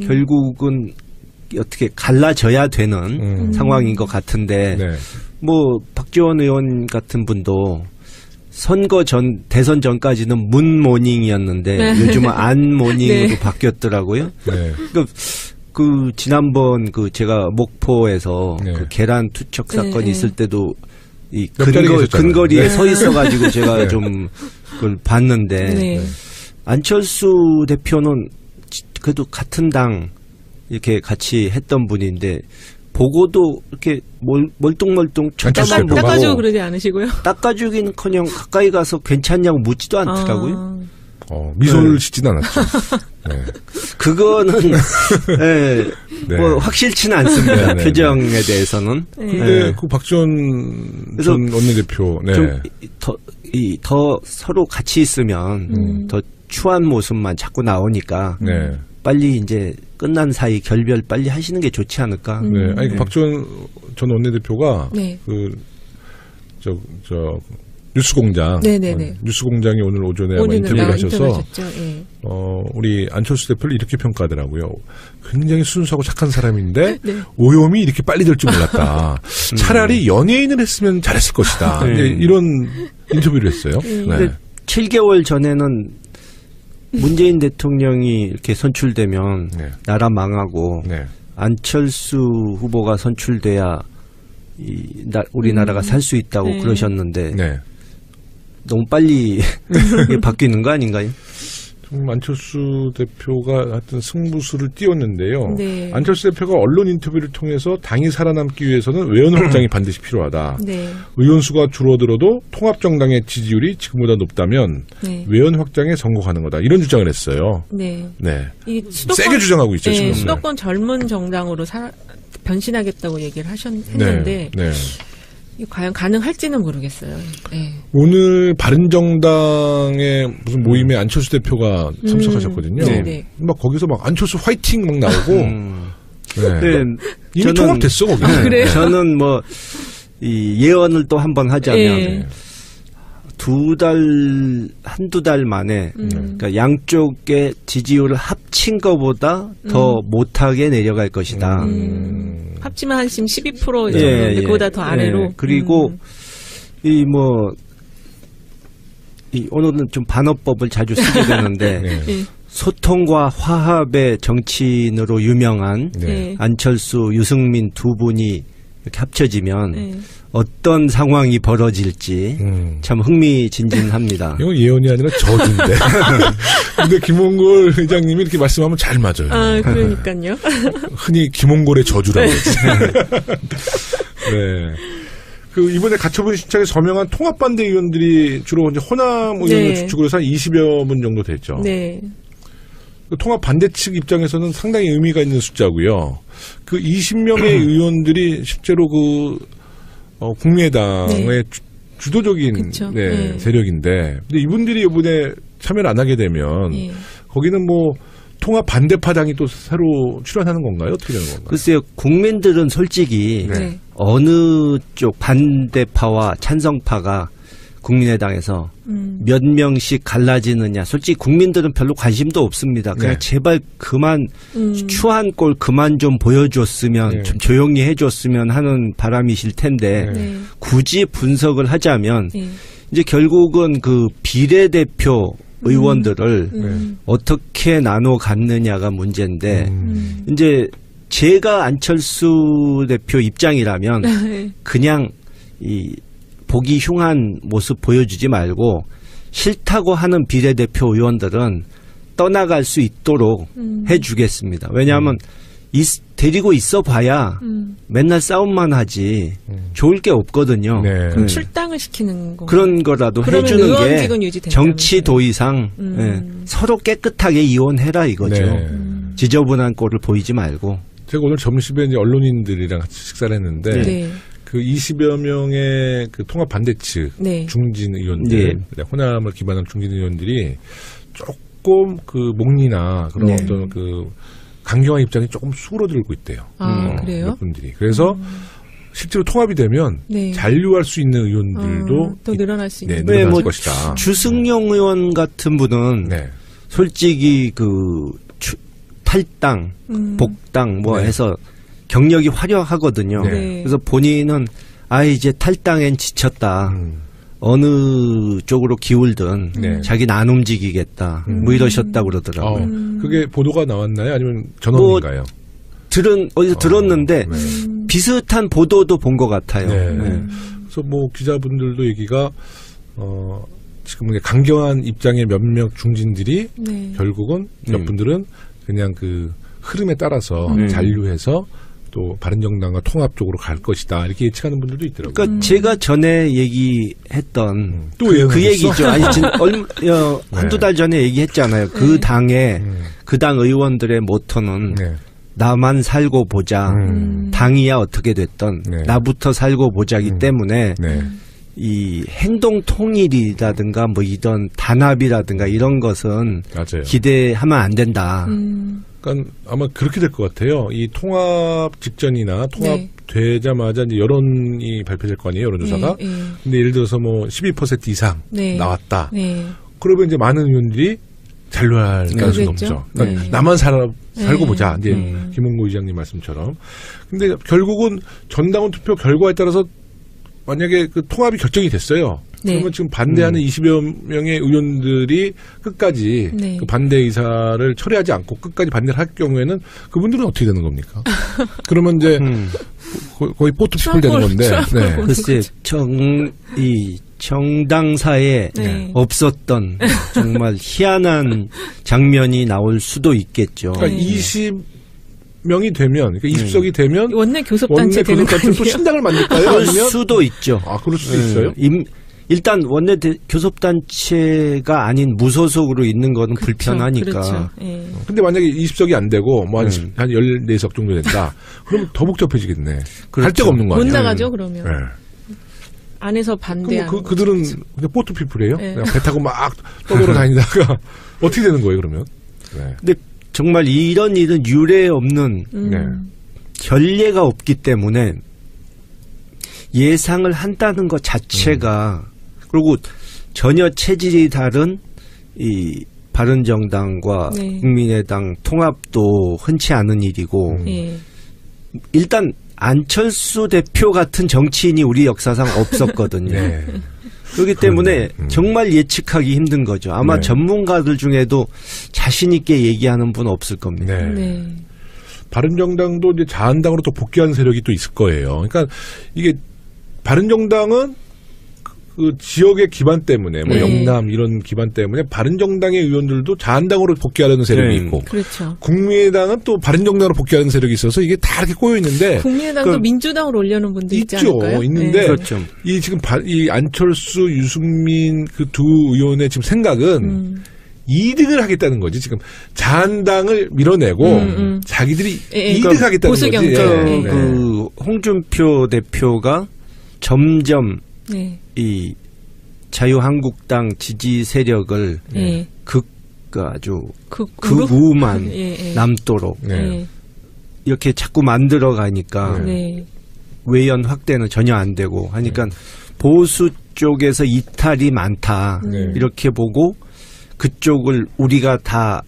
Speaker 3: 결국은 어떻게 갈라져야 되는 상황인 것 같은데 뭐 박지원 의원 같은 분도 선거 전 대선 전까지는 문모닝이었는데 요즘은 안모닝으로 바뀌었더라고요. 그러니까 그 지난번 그 제가 목포에서 그 계란 투척 사건이 있을 때도 이 근거리에 서 있어가지고 제가 좀 그걸 봤는데 안철수 대표는 그래도 같은 당 이렇게 같이 했던 분인데 보고도 이렇게 멀뚱멀뚱 쳐다만 보고
Speaker 2: 닦아주고 그러지 않으시고요?
Speaker 3: 닦아주기는커녕 가까이 가서 괜찮냐고 묻지도 않더라고요.
Speaker 1: 미소를 짓진 않았죠.
Speaker 3: 그거는 뭐 확실치는 않습니다. 표정에 대해서는.
Speaker 1: 근데 그 박지원 전 원내대표
Speaker 3: 좀 더 더 서로 같이 있으면 더 추한 모습만 자꾸 나오니까
Speaker 1: 네.
Speaker 3: 빨리 이제 끝난 사이 결별 빨리 하시는 게 좋지 않을까.
Speaker 1: 네. 아니, 박지원 전 원내대표가
Speaker 2: 네.
Speaker 1: 뉴스공장.
Speaker 2: 네네네.
Speaker 1: 뉴스공장이 오늘 오전에 인터뷰를 하셔서
Speaker 2: 네.
Speaker 1: 우리 안철수 대표를 이렇게 평가하더라고요. 굉장히 순수하고 착한 사람인데
Speaker 2: 네.
Speaker 1: 오염이 이렇게 빨리 될 줄 몰랐다. 차라리 연예인을 했으면 잘했을 것이다.
Speaker 3: 네.
Speaker 1: 이런 인터뷰를 했어요. 네.
Speaker 3: 7개월 전에는 문재인 대통령이 이렇게 선출되면
Speaker 1: 네.
Speaker 3: 나라 망하고
Speaker 1: 네.
Speaker 3: 안철수 후보가 선출돼야 우리나라가 살 수 있다고
Speaker 2: 네.
Speaker 3: 그러셨는데
Speaker 1: 네.
Speaker 3: 너무 빨리 이게 바뀌는 거 아닌가요?
Speaker 1: 안철수 대표가 하여튼 승부수를 띄웠는데요.
Speaker 2: 네.
Speaker 1: 안철수 대표가 언론 인터뷰를 통해서 당이 살아남기 위해서는 외연 확장이 반드시 필요하다.
Speaker 2: 네.
Speaker 1: 의원 수가 줄어들어도 통합정당의 지지율이 지금보다 높다면
Speaker 2: 네.
Speaker 1: 외연 확장에 성공하는 거다. 이런 주장을 했어요.
Speaker 2: 네.
Speaker 1: 네.
Speaker 2: 이
Speaker 1: 세게 주장하고 있죠,
Speaker 2: 네,
Speaker 1: 지금.
Speaker 2: 수도권 젊은 정당으로 변신하겠다고 얘기를 했는데
Speaker 1: 네.
Speaker 2: 과연 가능할지는 모르겠어요. 네.
Speaker 1: 오늘 바른정당의 무슨 모임에 안철수 대표가 참석하셨거든요.
Speaker 2: 네.
Speaker 1: 막 거기서 막 안철수 화이팅 막 나오고. 네. 이미
Speaker 3: 저는-
Speaker 1: 통합됐어, 거기.
Speaker 2: 아, 그래요?
Speaker 3: 저는 이 예언을 또 한 번 하자면
Speaker 2: 네.
Speaker 3: 한두 달 만에 그러니까 양쪽의 지지율을 합친 것보다 더 못하게 내려갈 것이다.
Speaker 2: 합치면 한 지금 12% 정도
Speaker 3: 예,
Speaker 2: 인데
Speaker 3: 예.
Speaker 2: 그보다 더 아래로.
Speaker 3: 예, 그리고 오늘은 좀 반어법을 자주 쓰게 되는데
Speaker 1: 네.
Speaker 2: 예.
Speaker 3: 소통과 화합의 정치인으로 유명한
Speaker 2: 네.
Speaker 3: 안철수, 유승민 두 분이 이렇게 합쳐지면
Speaker 2: 네.
Speaker 3: 어떤 상황이 벌어질지 참 흥미진진합니다.
Speaker 1: 이건 예언이 아니라 저주인데. 근데 김홍걸 의장님이 이렇게 말씀하면 잘 맞아요.
Speaker 2: 아, 그러니까요.
Speaker 1: 흔히 김홍걸의 저주라고 그러지. 네. 이번에 가처분 신청에 서명한 통합반대 의원들이 주로 이제 호남 의원을
Speaker 2: 네.
Speaker 1: 주축으로 해서 한 20여 분 정도 됐죠.
Speaker 2: 네.
Speaker 1: 통합 반대 측 입장에서는 상당히 의미가 있는 숫자고요. 그 20명의 의원들이 실제로 국민의당의
Speaker 2: 네.
Speaker 1: 주도적인
Speaker 2: 그쵸.
Speaker 1: 네,
Speaker 2: 네.
Speaker 1: 세력인데, 근데 이분들이 이번에 참여를 안 하게 되면
Speaker 2: 예.
Speaker 1: 거기는 통합 반대파당이 또 새로 출연하는 건가요? 어떻게 되는 건가요?
Speaker 3: 글쎄요, 국민들은 솔직히
Speaker 2: 네.
Speaker 3: 어느 쪽 반대파와 찬성파가 국민의당에서 몇 명씩 갈라지느냐. 솔직히 국민들은 별로 관심도 없습니다. 그냥
Speaker 1: 네.
Speaker 3: 제발 그만 추한 꼴 그만 좀 보여줬으면
Speaker 1: 네.
Speaker 3: 좀 조용히 해줬으면 하는 바람이실 텐데
Speaker 2: 네.
Speaker 3: 굳이 분석을 하자면
Speaker 2: 네.
Speaker 3: 이제 결국은 그 비례대표 의원들을 어떻게 나눠 갖느냐가 문제인데 이제 제가 안철수 대표 입장이라면 그냥 보기 흉한 모습 보여주지 말고 싫다고 하는 비례대표 의원들은 떠나갈 수 있도록 해주겠습니다. 왜냐하면 데리고 있어 봐야 맨날 싸움만 하지 좋을 게 없거든요.
Speaker 1: 네.
Speaker 2: 그럼 출당을 시키는 거.
Speaker 3: 그런 거라도
Speaker 2: 그러면
Speaker 3: 해주는
Speaker 2: 의원직은
Speaker 3: 게
Speaker 2: 유지된다면서요?
Speaker 3: 정치 도의상 서로 깨끗하게 이혼해라 이거죠.
Speaker 1: 네.
Speaker 3: 지저분한 꼴을 보이지 말고.
Speaker 1: 제가 오늘 점심에 이제 언론인들이랑 같이 식사를 했는데
Speaker 2: 네.
Speaker 1: 그 20여 명의 그 통합 반대 측
Speaker 2: 네.
Speaker 1: 중진 의원들, 호남을 기반한 중진 의원들이 조금 목리나 그런
Speaker 2: 네.
Speaker 1: 어떤 강경한 입장이 조금 수그러들고 있대요.
Speaker 2: 아, 그래요?
Speaker 1: 몇 분들이. 그래서 실제로 통합이 되면
Speaker 2: 네.
Speaker 1: 잔류할 수 있는 의원들도
Speaker 2: 더 늘어날 수 있는.
Speaker 1: 늘어날 것이다.
Speaker 3: 주승용 의원 같은 분은
Speaker 1: 네.
Speaker 3: 솔직히 탈당, 복당
Speaker 1: 네.
Speaker 3: 해서 경력이 화려하거든요.
Speaker 2: 네.
Speaker 3: 그래서 본인은 이제 탈당엔 지쳤다. 어느 쪽으로 기울든
Speaker 1: 네.
Speaker 3: 자기는 안 움직이겠다. 이러셨다고 그러더라고요.
Speaker 1: 그게 보도가 나왔나요? 아니면 전원인가요?
Speaker 3: 어디서 들었는데
Speaker 1: 네.
Speaker 3: 비슷한 보도도 본 것 같아요.
Speaker 1: 네.
Speaker 3: 네.
Speaker 1: 그래서 기자분들도 얘기가 지금 강경한 입장의 몇몇 중진들이
Speaker 2: 네.
Speaker 1: 결국은 몇 분들은 그냥 흐름에 따라서 잔류해서 또 바른정당과 통합 쪽으로 갈 것이다 이렇게 예측하는 분들도 있더라고요.
Speaker 3: 그러니까 제가 전에 얘기했던
Speaker 1: 또
Speaker 3: 그 얘기죠. 아니 한두 달 전에 얘기했잖아요. 그 당의 그 당 의원들의 모토는
Speaker 1: 네.
Speaker 3: 나만 살고 보자. 당이야 어떻게 됐던
Speaker 1: 네.
Speaker 3: 나부터 살고 보자기 때문에
Speaker 1: 네.
Speaker 3: 이 행동 통일이라든가 뭐 이런 단합이라든가 이런 것은
Speaker 1: 맞아요.
Speaker 3: 기대하면 안 된다.
Speaker 1: 그러니까 아마 그렇게 될 것 같아요. 이 통합 직전이나 통합되자마자 이제 여론이 발표될 거 아니에요, 여론조사가. 근데 예를 들어서 뭐 12% 이상 나왔다. 그러면 이제 많은 의원들이 잔류할 가능성이 높죠. 그러니까 나만 살고 보자. 이제 김홍구 의장님 말씀처럼. 근데 결국은 전당원 투표 결과에 따라서 만약에 그 통합이 결정이 됐어요. 그러면 지금 반대하는 20여 명의 의원들이 끝까지 그 반대 의사를 철회하지 않고 끝까지 반대를 할 경우에는 그분들은 어떻게 되는 겁니까? 그러면 이제 거의 포트피플 되는 건데.
Speaker 3: 글쎄, 이 정당사에 없었던 정말 희한한 장면이 나올 수도 있겠죠.
Speaker 1: 그러니까 20명이 되면, 그러니까 20석이 되면
Speaker 2: 원내 교섭단체 되는 거 아니에요?
Speaker 1: 또 신당을 만들까요?
Speaker 3: 그럴 수도 있죠.
Speaker 1: 아, 그럴 수도 있어요?
Speaker 3: 일단 원내 교섭단체가 아닌 무소속으로 있는 거는 불편하니까.
Speaker 1: 근데 만약에 20석이 안 되고 뭐 한 14석 정도 된다. 그러면 더 복잡해지겠네. 할 데가 없는 거 아니에요?
Speaker 2: 못 나가죠, 그러면. 안에서 반대하는.
Speaker 1: 그들은 그냥 포트피플이에요? 그냥 배 타고 막 떠돌아 다니다가 어떻게 되는 거예요, 그러면?
Speaker 3: 근데 정말 이런 일은 유례 없는 전례가 없기 때문에 예상을 한다는 것 자체가 그리고 전혀 체질이 다른 이 바른정당과 국민의당 통합도 흔치 않은 일이고 일단 안철수 대표 같은 정치인이 우리 역사상 없었거든요. 그렇기 때문에 정말 예측하기 힘든 거죠. 아마 전문가들 중에도 자신 있게 얘기하는 분 없을 겁니다.
Speaker 1: 바른정당도 이제 자한당으로 또 복귀하는 세력이 또 있을 거예요. 그러니까 이게 바른정당은 그 지역의 기반 때문에 뭐 영남 이런 기반 때문에 바른정당의 의원들도 자한당으로 복귀하려는 세력이 있고
Speaker 2: 그렇죠.
Speaker 1: 국민의당은 또 바른정당으로 복귀하는 세력이 있어서 이게 다 이렇게 꼬여 있는데
Speaker 2: 국민의당도 민주당으로 올려는 분도 있지
Speaker 1: 있죠.
Speaker 2: 않을까요?
Speaker 1: 있는데
Speaker 3: 그렇죠.
Speaker 1: 이 지금 이 안철수, 유승민 그 두 의원의 지금 생각은 2등을 하겠다는 거지. 지금 자한당을 밀어내고 자기들이 2등하겠다는 거지.
Speaker 3: 그 홍준표 대표가 점점 이 자유한국당 지지 세력을 아주 극우만 남도록 이렇게 자꾸 만들어 가니까 외연 확대는 전혀 안 되고 하니까 보수 쪽에서 이탈이 많다 이렇게 보고 그쪽을 우리가 다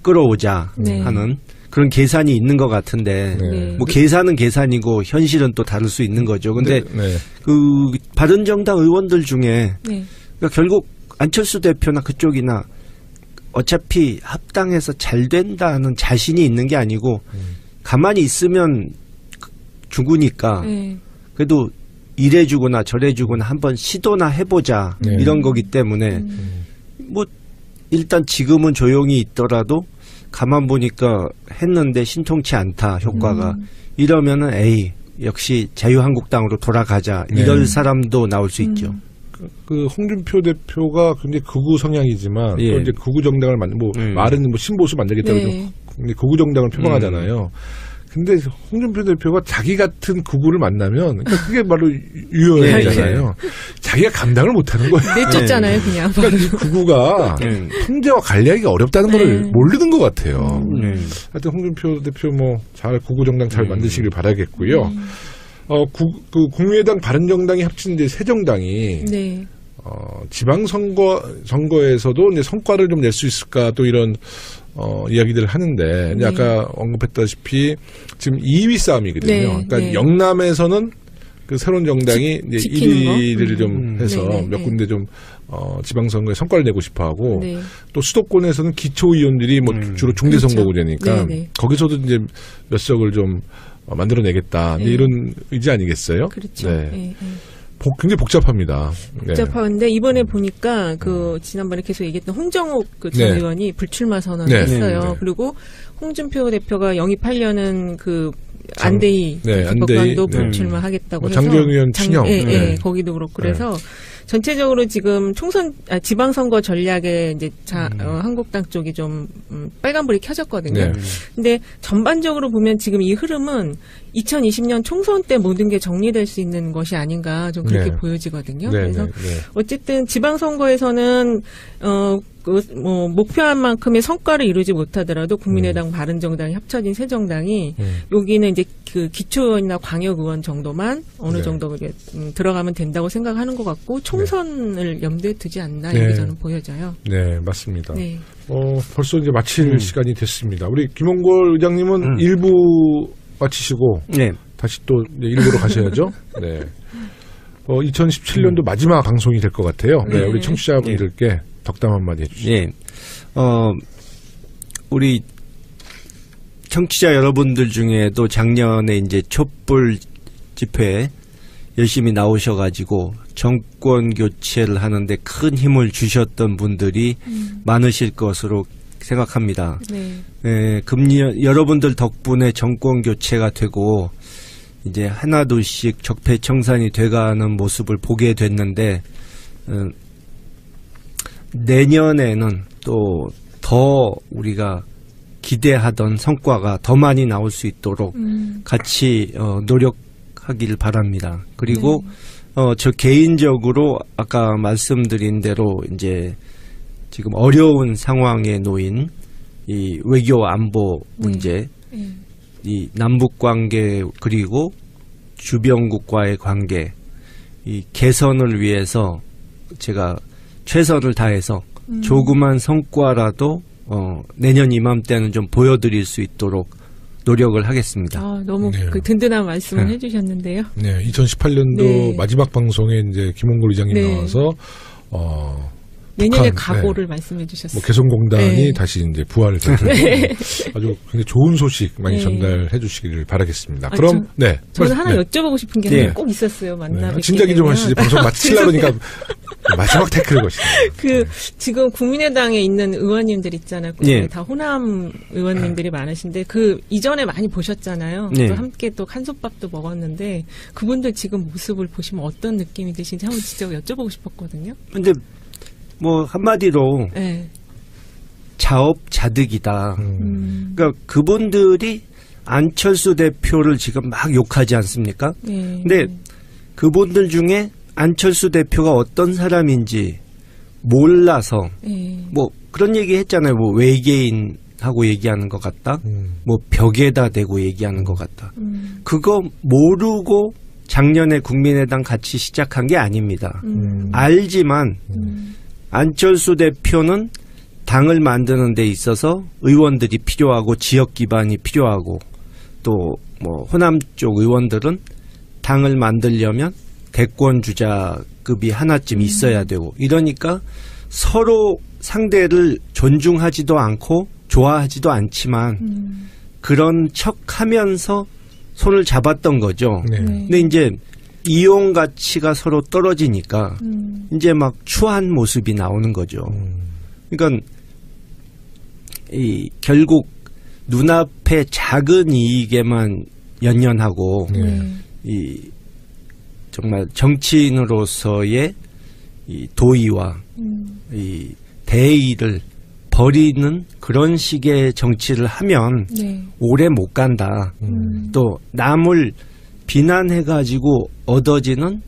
Speaker 3: 끌어오자 하는 그런 계산이 있는 것 같은데 뭐 계산은 계산이고 현실은 또 다를 수 있는 거죠. 근데 그 바른정당 의원들 중에 그러니까 결국 안철수 대표나 그쪽이나 어차피 합당해서 잘 된다는 자신이 있는 게 아니고 가만히 있으면 죽으니까 그래도 이래주거나 저래주거나 한번 시도나 해보자 이런 거기 때문에 뭐 일단 지금은 조용히 있더라도 가만 보니까 했는데 신통치 않다 효과가 이러면은 에이 역시 자유한국당으로 돌아가자 이럴 사람도 나올 수 있죠.
Speaker 1: 그 홍준표 대표가 굉장히 극우 성향이지만 또 이제 극우 정당을 말은 뭐 신보수 만들겠다고 근데 극우 정당을 표방하잖아요. 근데 홍준표 대표가 자기 같은 극우를 만나면 그러니까 그게 바로 유효잖아요. 자기가 감당을 못하는 거예요.
Speaker 2: 내쫓잖아요, 그냥.
Speaker 1: 그러니까 이 극우가 통제와 관리하기가 어렵다는 걸 모르는 것 같아요. 하여튼 홍준표 대표 뭐 잘 극우 정당 잘 만드시길 바라겠고요. 그 국민의당 바른정당이 합친 이제 새 정당이 지방선거에서도 이제 성과를 좀 낼 수 있을까 또 이런 이야기들을 하는데 이제 아까 언급했다시피 지금 2위 싸움이거든요. 그러니까 영남에서는 그 새로운 정당이 이제 1위를 좀 해서 몇 군데 좀 지방선거에 성과를 내고 싶어하고 또 수도권에서는 기초의원들이 뭐 주로 중대선거구제니까 거기서도 이제 몇 석을 좀 만들어내겠다 이런 의지 아니겠어요?
Speaker 2: 그렇죠.
Speaker 1: 굉장히 복잡합니다.
Speaker 2: 복잡한데 이번에 보니까 그 지난번에 계속 얘기했던 홍정욱 그 전 의원이 불출마 선언을 했어요. 그리고 홍준표 대표가 영입하려는 그 안대희 대법관도 불출마하겠다고 해서
Speaker 1: 장재영 의원 친형
Speaker 2: 거기도 그렇고 그래서 전체적으로 지금 지방선거 전략에 이제 한국당 쪽이 좀 빨간불이 켜졌거든요.
Speaker 1: 네.
Speaker 2: 근데 전반적으로 보면 지금 이 흐름은 2020년 총선 때 모든 게 정리될 수 있는 것이 아닌가 좀 그렇게
Speaker 1: 네.
Speaker 2: 보여지거든요.
Speaker 1: 네,
Speaker 2: 그래서
Speaker 1: 네, 네.
Speaker 2: 어쨌든 지방선거에서는 목표한 만큼의 성과를 이루지 못하더라도 국민의당, 바른정당이 합쳐진 새 정당이 여기는 이제 그 기초의원이나 광역의원 정도만 어느
Speaker 1: 네.
Speaker 2: 정도 들어가면 된다고 생각하는 것 같고 총선을 염두에 두지 않나
Speaker 1: 네.
Speaker 2: 이렇게 저는 보여져요.
Speaker 1: 네, 맞습니다.
Speaker 2: 네.
Speaker 1: 벌써 이제 마칠 시간이 됐습니다. 우리 김홍걸 의장님은 1부 마치시고
Speaker 3: 네.
Speaker 1: 다시 또 1부로 가셔야죠. 네. 2017년도 마지막 방송이 될 것 같아요. 네, 우리 청취자분들께 덕담 한마디 해주시죠.
Speaker 3: 네. 우리 청취자 여러분들 중에도 작년에 이제 촛불 집회에 열심히 나오셔가지고 정권 교체를 하는데 큰 힘을 주셨던 분들이 많으실 것으로 생각합니다.
Speaker 2: 네.
Speaker 3: 여러분들 덕분에 정권 교체가 되고 이제 하나둘씩 적폐청산이 돼가는 모습을 보게 됐는데 내년에는 또 더 우리가 기대하던 성과가 더 많이 나올 수 있도록 같이 노력하길 바랍니다. 그리고 저 개인적으로 아까 말씀드린 대로 이제 지금 어려운 상황에 놓인 이 외교 안보 문제, 이 남북 관계 그리고 주변국과의 관계 이 개선을 위해서 제가 최선을 다해서 조그만 성과라도 내년 이맘때는 좀 보여드릴 수 있도록 노력을 하겠습니다.
Speaker 2: 너무
Speaker 1: 네.
Speaker 2: 든든한 말씀을 해주셨는데요.
Speaker 1: 네, 2018년도
Speaker 2: 네.
Speaker 1: 마지막 방송에 이제 김홍걸 의장님
Speaker 2: 네.
Speaker 1: 나와서
Speaker 2: 내년의
Speaker 1: 북한,
Speaker 2: 각오를 말씀해 주셨어요.
Speaker 1: 개성공단이
Speaker 2: 네.
Speaker 1: 다시 이제 부활을 되고 아주 굉장히 좋은 소식 많이
Speaker 2: 네.
Speaker 1: 전달해 주시기를 바라겠습니다. 그럼
Speaker 2: 저는 하나
Speaker 1: 네.
Speaker 2: 여쭤보고 싶은 게 꼭 있었어요. 만나뵙게
Speaker 1: 진작에 좀
Speaker 2: 되면.
Speaker 1: 하시지 방송 마치려고 그러니까 마지막 태클을 거시네요.
Speaker 2: 지금 국민의당에 있는 의원님들 있잖아요.
Speaker 3: 네.
Speaker 2: 다 호남 의원님들이 많으신데 이전에 많이 보셨잖아요.
Speaker 3: 네.
Speaker 2: 또 함께 또 한솥밥도 먹었는데 그분들 지금 모습을 보시면 어떤 느낌이 드시는지 한번 진짜 여쭤보고 싶었거든요.
Speaker 3: 근데 뭐 한마디로
Speaker 2: 네.
Speaker 3: 자업자득이다. 그러니까 그분들이 안철수 대표를 지금 막 욕하지 않습니까?
Speaker 2: 네.
Speaker 3: 근데 그분들 중에 안철수 대표가 어떤 사람인지 몰라서
Speaker 2: 네.
Speaker 3: 뭐 그런 얘기 했잖아요. 뭐 외계인하고 얘기하는 것 같다. 뭐 벽에다 대고 얘기하는 것 같다. 그거 모르고 작년에 국민의당 같이 시작한 게 아닙니다. 알지만 안철수 대표는 당을 만드는 데 있어서 의원들이 필요하고 지역 기반이 필요하고 또 뭐 호남 쪽 의원들은 당을 만들려면 대권 주자급이 하나쯤 있어야 되고 이러니까 서로 상대를 존중하지도 않고 좋아하지도 않지만 그런 척하면서 손을 잡았던 거죠.
Speaker 1: 네.
Speaker 3: 근데 이제 이용 가치가 서로 떨어지니까 이제 막 추한 모습이 나오는 거죠. 그러니까 결국 눈앞의 작은 이익에만 연연하고 정말 정치인으로서의 이 도의와 이 대의를 버리는 그런 식의 정치를 하면 오래 못 간다. 또 남을 비난해가지고 얻어지는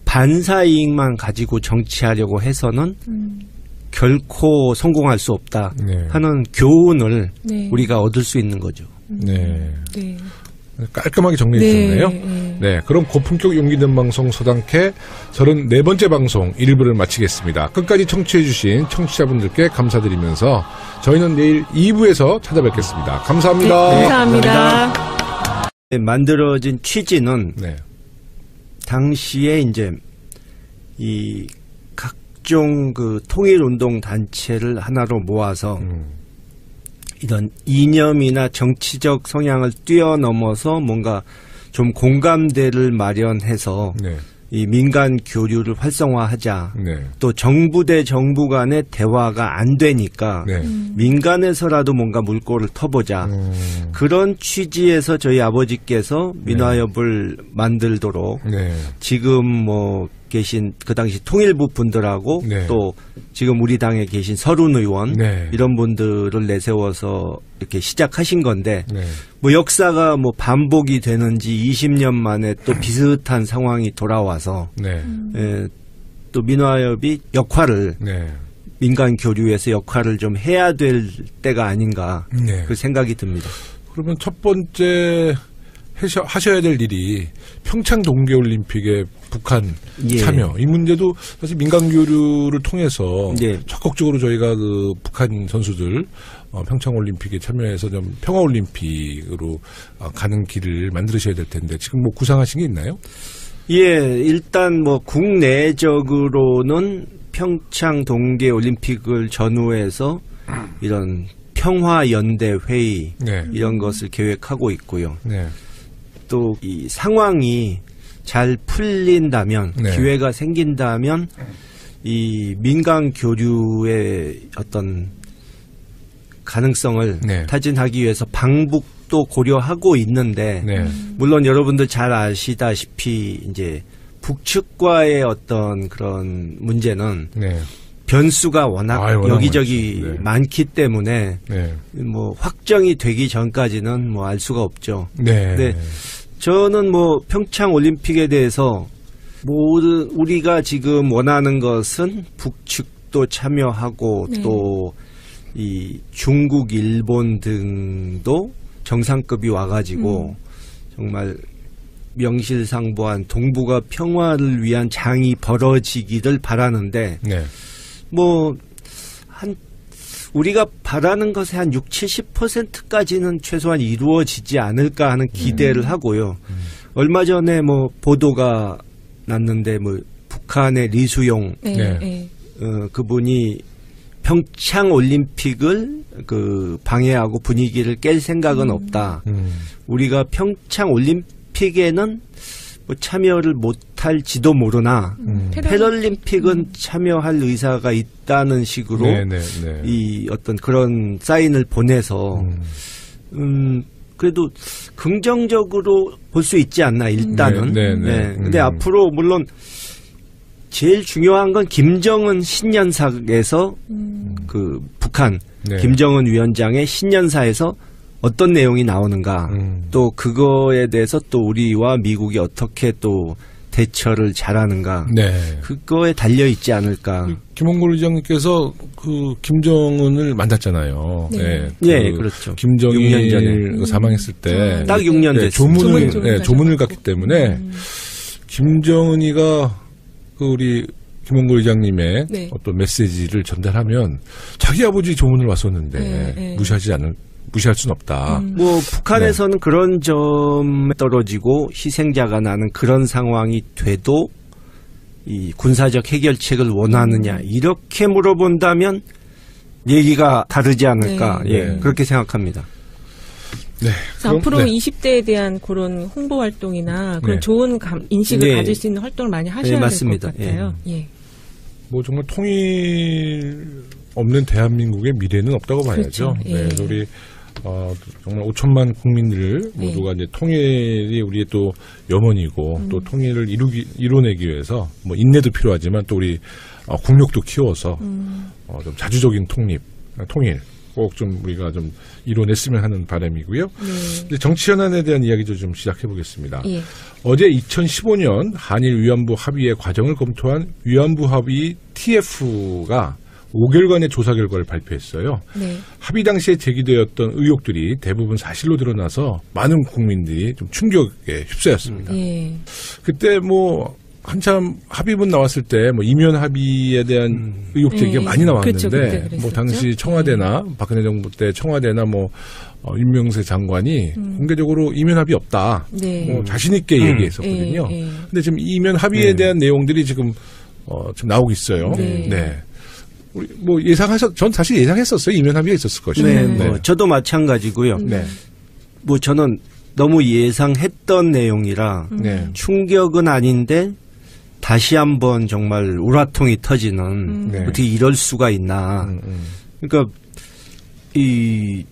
Speaker 3: 반사이익만 가지고 정치하려고 해서는 결코 성공할 수 없다 하는 교훈을 우리가 얻을 수 있는 거죠.
Speaker 1: 네. 깔끔하게 정리해 주셨네요. 네, 그럼 고품격 용기 있는 방송 서당캐 34번째 방송 1부를 마치겠습니다. 끝까지 청취해 주신 청취자분들께 감사드리면서 저희는 내일 2부에서 찾아뵙겠습니다. 감사합니다.
Speaker 2: 네, 감사합니다.
Speaker 3: 만들어진 취지는 당시에 이제 이 각종 그 통일운동 단체를 하나로 모아서 이런 이념이나 정치적 성향을 뛰어넘어서 뭔가 좀 공감대를 마련해서 이 민간 교류를 활성화하자. 또 정부 대 정부 간의 대화가 안 되니까 민간에서라도 뭔가 물꼬를 터보자. 그런 취지에서 저희 아버지께서 민화협을 만들도록 지금 뭐 계신 그 당시 통일부 분들하고
Speaker 1: 네.
Speaker 3: 또 지금 우리 당에 계신 서른 의원
Speaker 1: 네.
Speaker 3: 이런 분들을 내세워서 이렇게 시작하신 건데
Speaker 1: 네.
Speaker 3: 뭐 역사가 뭐 반복이 되는지 20년 만에 또 비슷한 상황이 돌아와서
Speaker 1: 네.
Speaker 3: 또 민화협이 역할을
Speaker 1: 네.
Speaker 3: 민간 교류에서 역할을 좀 해야 될 때가 아닌가
Speaker 1: 네.
Speaker 3: 그 생각이 듭니다.
Speaker 1: 그러면 첫 번째 하셔야 될 일이 평창 동계올림픽의 북한
Speaker 3: 예.
Speaker 1: 참여. 이 문제도 사실 민간 교류를 통해서
Speaker 3: 예.
Speaker 1: 적극적으로 저희가 그 북한 선수들 평창 올림픽에 참여해서 좀 평화 올림픽으로 가는 길을 만드셔야 될 텐데 지금 뭐 구상하신 게 있나요?
Speaker 3: 예, 일단 뭐 국내적으로는 평창 동계올림픽을 전후해서 이런 평화연대 회의
Speaker 1: 네.
Speaker 3: 이런 것을 계획하고 있고요.
Speaker 1: 네.
Speaker 3: 또 이 상황이 잘 풀린다면
Speaker 1: 네.
Speaker 3: 기회가 생긴다면 이 민간 교류의 어떤 가능성을
Speaker 1: 네.
Speaker 3: 타진하기 위해서 방북도 고려하고 있는데
Speaker 1: 네.
Speaker 3: 물론 여러분들 잘 아시다시피 이제 북측과의 어떤 그런 문제는
Speaker 1: 네.
Speaker 3: 변수가 워낙
Speaker 1: 워낙
Speaker 3: 여기저기
Speaker 1: 많죠. 네.
Speaker 3: 많기 때문에
Speaker 1: 네.
Speaker 3: 뭐 확정이 되기 전까지는 뭐 알 수가 없죠.
Speaker 1: 네.
Speaker 3: 네. 저는 뭐 평창 올림픽에 대해서 모든 우리가 지금 원하는 것은 북측도 참여하고
Speaker 2: 네.
Speaker 3: 또 이 중국, 일본 등도 정상급이 와가지고 정말 명실상부한 동북아 평화를 위한 장이 벌어지기를 바라는데
Speaker 1: 네.
Speaker 3: 뭐 한 우리가 바라는 것의 한 60-70%까지는 최소한 이루어지지 않을까 하는 기대를 하고요. 얼마 전에 뭐 보도가 났는데 뭐 북한의 리수용
Speaker 2: 네.
Speaker 1: 네.
Speaker 2: 네.
Speaker 3: 그분이 평창 올림픽을 그 방해하고 분위기를 깰 생각은 없다. 우리가 평창 올림픽에는 뭐 참여를 못할지도 모르나 패럴림픽은 참여할 의사가 있다는 식으로
Speaker 1: 네. 네. 네.
Speaker 3: 이 어떤 그런 사인을 보내서 그래도 긍정적으로 볼 수 있지 않나 일단은.
Speaker 1: 네, 네, 네.
Speaker 3: 근데 앞으로 물론 제일 중요한 건 김정은 신년사에서 그 북한
Speaker 1: 네.
Speaker 3: 김정은 위원장의 신년사에서 어떤 내용이 나오는가 또 그거에 대해서 또 우리와 미국이 어떻게 또 대처를 잘하는가
Speaker 1: 네.
Speaker 3: 그거에 달려 있지 않을까.
Speaker 1: 김홍걸 의장님께서 그 김정은을 만났잖아요.
Speaker 2: 네.
Speaker 3: 예, 그렇죠.
Speaker 1: 김정일
Speaker 3: 6년 전에.
Speaker 1: 사망했을 때
Speaker 3: 딱 6년
Speaker 1: 네,
Speaker 3: 됐습니다.
Speaker 1: 조문을 갔기 때문에 김정은이가 그 우리 김홍걸 의장님의
Speaker 2: 네.
Speaker 1: 어떤 메시지를 전달하면 자기 아버지 조문을 왔었는데
Speaker 2: 네.
Speaker 1: 무시할 수는 없다.
Speaker 3: 뭐 북한에서는 그런 점에 떨어지고 희생자가 나는 그런 상황이 돼도 이 군사적 해결책을 원하느냐 이렇게 물어본다면 얘기가 다르지 않을까.
Speaker 2: 네.
Speaker 3: 예,
Speaker 1: 네.
Speaker 3: 그렇게 생각합니다.
Speaker 1: 네.
Speaker 2: 그래서 앞으로
Speaker 1: 네.
Speaker 2: 20대에 대한 그런 홍보 활동이나 그런
Speaker 1: 네.
Speaker 2: 좋은 인식을
Speaker 3: 네.
Speaker 2: 가질 수 있는 활동을 많이 하셔야 될 것
Speaker 3: 맞습니다.
Speaker 2: 같아요. 예.
Speaker 1: 뭐 정말 통일 없는 대한민국의 미래는 없다고 봐야죠.
Speaker 2: 그렇죠. 예.
Speaker 1: 네, 그래서 우리 정말 5천만 국민들 모두가 이제 통일이 우리의 또 염원이고 또 통일을 이뤄내기 위해서 뭐 인내도 필요하지만 또 우리 국력도 키워서 좀 자주적인 통일 꼭 좀 우리가 좀 이뤄냈으면 하는 바람이고요.
Speaker 2: 네.
Speaker 1: 정치 현안에 대한 이야기도 좀 시작해 보겠습니다.
Speaker 2: 예.
Speaker 1: 어제 2015년 한일 위안부 합의의 과정을 검토한 위안부 합의 TF가 5개월간의 조사 결과를 발표했어요.
Speaker 2: 네.
Speaker 1: 합의 당시에 제기되었던 의혹들이 대부분 사실로 드러나서 많은 국민들이 좀 충격에 휩싸였습니다.
Speaker 2: 예.
Speaker 1: 그때 뭐 한참 합의문 나왔을 때 뭐 이면 합의에 대한 의혹 제기가
Speaker 2: 예.
Speaker 1: 많이 나왔는데
Speaker 2: 그렇죠. 그때 그랬었죠.
Speaker 1: 뭐 당시 청와대나 박근혜 정부 때 청와대나 뭐 윤명세 장관이 공개적으로 이면 합의 없다.
Speaker 2: 네.
Speaker 1: 뭐 자신 있게 얘기했었거든요.
Speaker 2: 예.
Speaker 1: 근데 지금 이면 합의에 대한 내용들이 지금 나오고 있어요.
Speaker 2: 네.
Speaker 1: 네. 우리 뭐 전 사실 예상했었어요. 이면 합의가 있었을 것이다.
Speaker 3: 네, 뭐 저도 마찬가지고요.
Speaker 1: 네.
Speaker 3: 뭐 저는 너무 예상했던 내용이라
Speaker 1: 네.
Speaker 3: 충격은 아닌데 다시 한번 정말 우라통이 터지는
Speaker 1: 네.
Speaker 3: 어떻게 이럴 수가 있나. 그러니까 이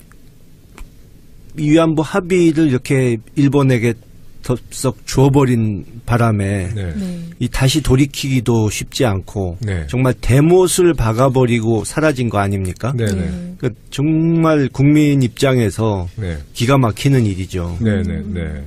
Speaker 3: 위안부 합의를 이렇게 일본에게 덥석 주워버린 바람에
Speaker 1: 네.
Speaker 3: 이 다시 돌이키기도 쉽지 않고
Speaker 1: 네.
Speaker 3: 정말 대못을 박아버리고 사라진 거 아닙니까?
Speaker 1: 네.
Speaker 3: 그러니까 정말 국민 입장에서
Speaker 1: 네.
Speaker 3: 기가 막히는 일이죠.
Speaker 1: 네네. 네.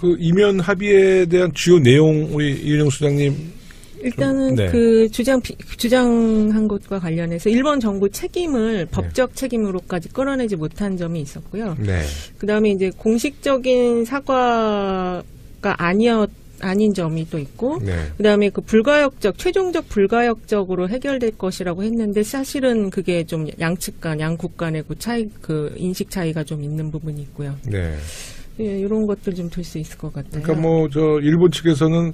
Speaker 1: 그 이면 합의에 대한 주요 내용 우리 이은영 소장님.
Speaker 2: 일단은
Speaker 1: 네.
Speaker 2: 그 주장한 것과 관련해서 일본 정부 책임을 법적 책임으로까지 끌어내지 못한 점이 있었고요.
Speaker 1: 네.
Speaker 2: 그다음에 이제 공식적인 사과가 아닌 점이 또 있고,
Speaker 1: 네.
Speaker 2: 그다음에 그 최종적 불가역적으로 해결될 것이라고 했는데 사실은 그게 좀 양측 간, 양국 간의 그 인식 차이가 좀 있는 부분이 있고요.
Speaker 1: 네.
Speaker 2: 예, 이런 것들 좀 들 수 있을 것 같아요.
Speaker 1: 그러니까 일본 측에서는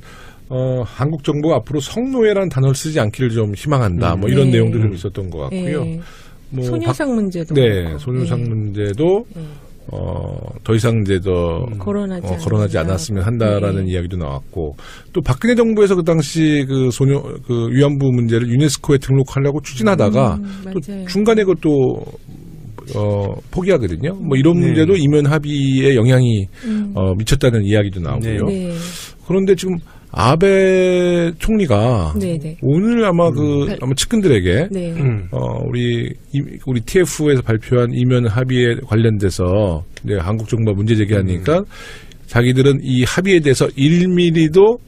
Speaker 1: 한국 정부가 앞으로 성노예라는 단어를 쓰지 않기를 좀 희망한다. 뭐 이런 내용도 좀 있었던 것 같고요. 뭐
Speaker 2: 소녀상 문제도
Speaker 1: 네,
Speaker 2: 그렇고.
Speaker 1: 소녀상 문제도 더 이상 이제 거론하지 않았으면 한다라는 이야기도 나왔고, 또 박근혜 정부에서 그 당시 그 위안부 문제를 유네스코에 등록하려고 추진하다가 또 중간에 그것도 포기하거든요. 뭐 이런 문제도 이면 합의에 영향이 미쳤다는 이야기도 나오고요.
Speaker 2: 네.
Speaker 1: 그런데 지금 아베 총리가 오늘 아마 아마 측근들에게 우리 TF에서 발표한 이면 합의에 관련돼서 한국 정부가 문제 제기하니까 자기들은 이 합의에 대해서 1mm도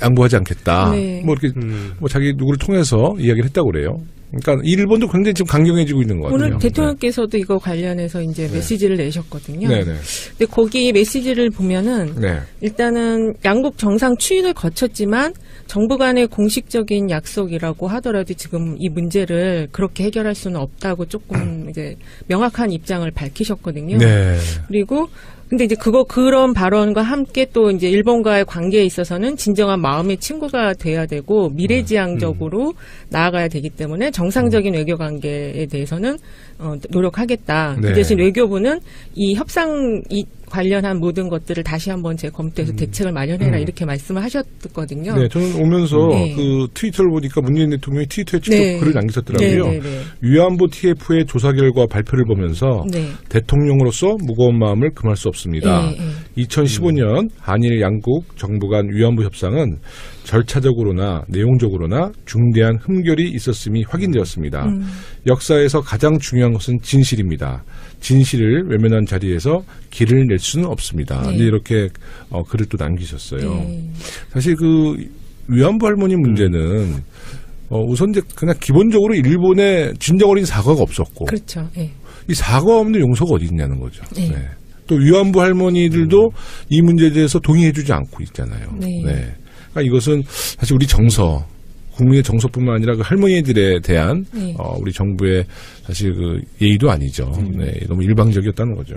Speaker 1: 양보하지 않겠다. 뭐 이렇게 뭐 자기 누구를 통해서 이야기를 했다고 그래요. 그러니까 일본도 굉장히 지금 강경해지고 있는 것 같아요.
Speaker 2: 오늘 대통령께서도 이거 관련해서 이제 메시지를 내셨거든요.
Speaker 1: 네네.
Speaker 2: 근데 거기 메시지를 보면은 일단은 양국 정상 추인을 거쳤지만 정부 간의 공식적인 약속이라고 하더라도 지금 이 문제를 그렇게 해결할 수는 없다고 조금 이제 명확한 입장을 밝히셨거든요.
Speaker 1: 네.
Speaker 2: 그리고 근데 이제 그런 발언과 함께 또 이제 일본과의 관계에 있어서는 진정한 마음의 친구가 돼야 되고 미래지향적으로 나아가야 되기 때문에 정상적인 외교 관계에 대해서는 노력하겠다. 그 대신 외교부는 이 협상 관련한 모든 것들을 다시 한번 재검토해서 대책을 마련해라 이렇게 말씀을 하셨거든요.
Speaker 1: 네, 저는 오면서 그 트위터를 보니까 문재인 대통령이 트위터에 직접 글을 남기셨더라고요. 위안부 TF의 조사 결과 발표를 보면서 대통령으로서 무거운 마음을 금할 수 없습니다. 2015년 한일 양국 정부 간 위안부 협상은 절차적으로나 내용적으로나 중대한 흠결이 있었음이 확인되었습니다. 역사에서 가장 중요한 것은 진실입니다. 진실을 외면한 자리에서 길을 낼 수는 없습니다. 이렇게 글을 또 남기셨어요. 사실 그 위안부 할머니 문제는 우선 이제 그냥 기본적으로 일본에 진정 어린 사과가 없었고,
Speaker 2: 그렇죠.
Speaker 1: 이 사과 없는 용서가 어디 있냐는 거죠. 또 위안부 할머니들도 이 문제에 대해서 동의해주지 않고 있잖아요. 그러니까 이것은 사실 우리 정서, 국민의 정서뿐만 아니라 그 할머니들에 대한 우리 정부의 사실 그 예의도 아니죠. 너무 일방적이었다는 거죠.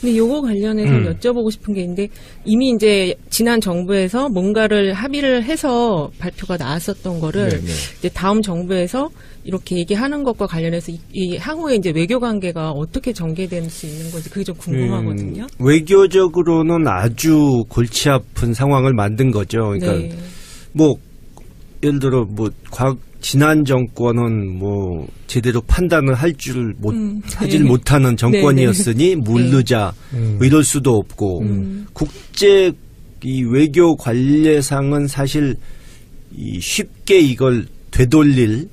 Speaker 2: 근데 요거 관련해서 여쭤보고 싶은 게 있는데 이미 이제 지난 정부에서 뭔가를 합의를 해서 발표가 나왔었던 거를 이제 다음 정부에서 이렇게 얘기하는 것과 관련해서 이 향후에 이제 외교 관계가 어떻게 전개될 수 있는 건지 그게 좀 궁금하거든요.
Speaker 3: 외교적으로는 아주 골치 아픈 상황을 만든 거죠. 그러니까 뭐 예를 들어 지난 정권은 뭐 제대로 판단을 하질 못하는 정권이었으니 물르자 이럴 수도 없고 국제 이 외교 관례상은 사실 쉽게 이걸 되돌릴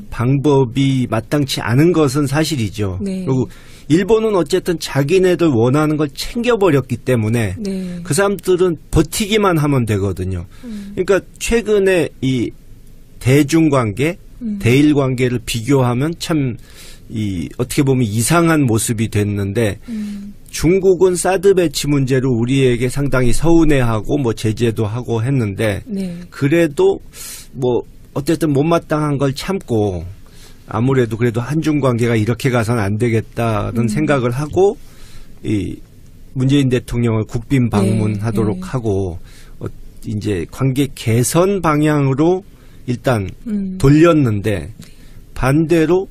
Speaker 3: 방법이 마땅치 않은 것은 사실이죠. 그리고 일본은 어쨌든 자기네들 원하는 걸 챙겨버렸기 때문에 그 사람들은 버티기만 하면 되거든요. 그러니까 최근에 이 대중관계, 대일관계를 비교하면 참 어떻게 보면 이상한 모습이 됐는데 중국은 사드 배치 문제로 우리에게 상당히 서운해하고 뭐 제재도 하고 했는데 그래도 뭐 어쨌든 못마땅한 걸 참고 아무래도 그래도 한중 관계가 이렇게 가서는 안 되겠다는 생각을 하고 이 문재인 대통령을 국빈 방문하도록 하고 이제 관계 개선 방향으로 일단 돌렸는데 반대로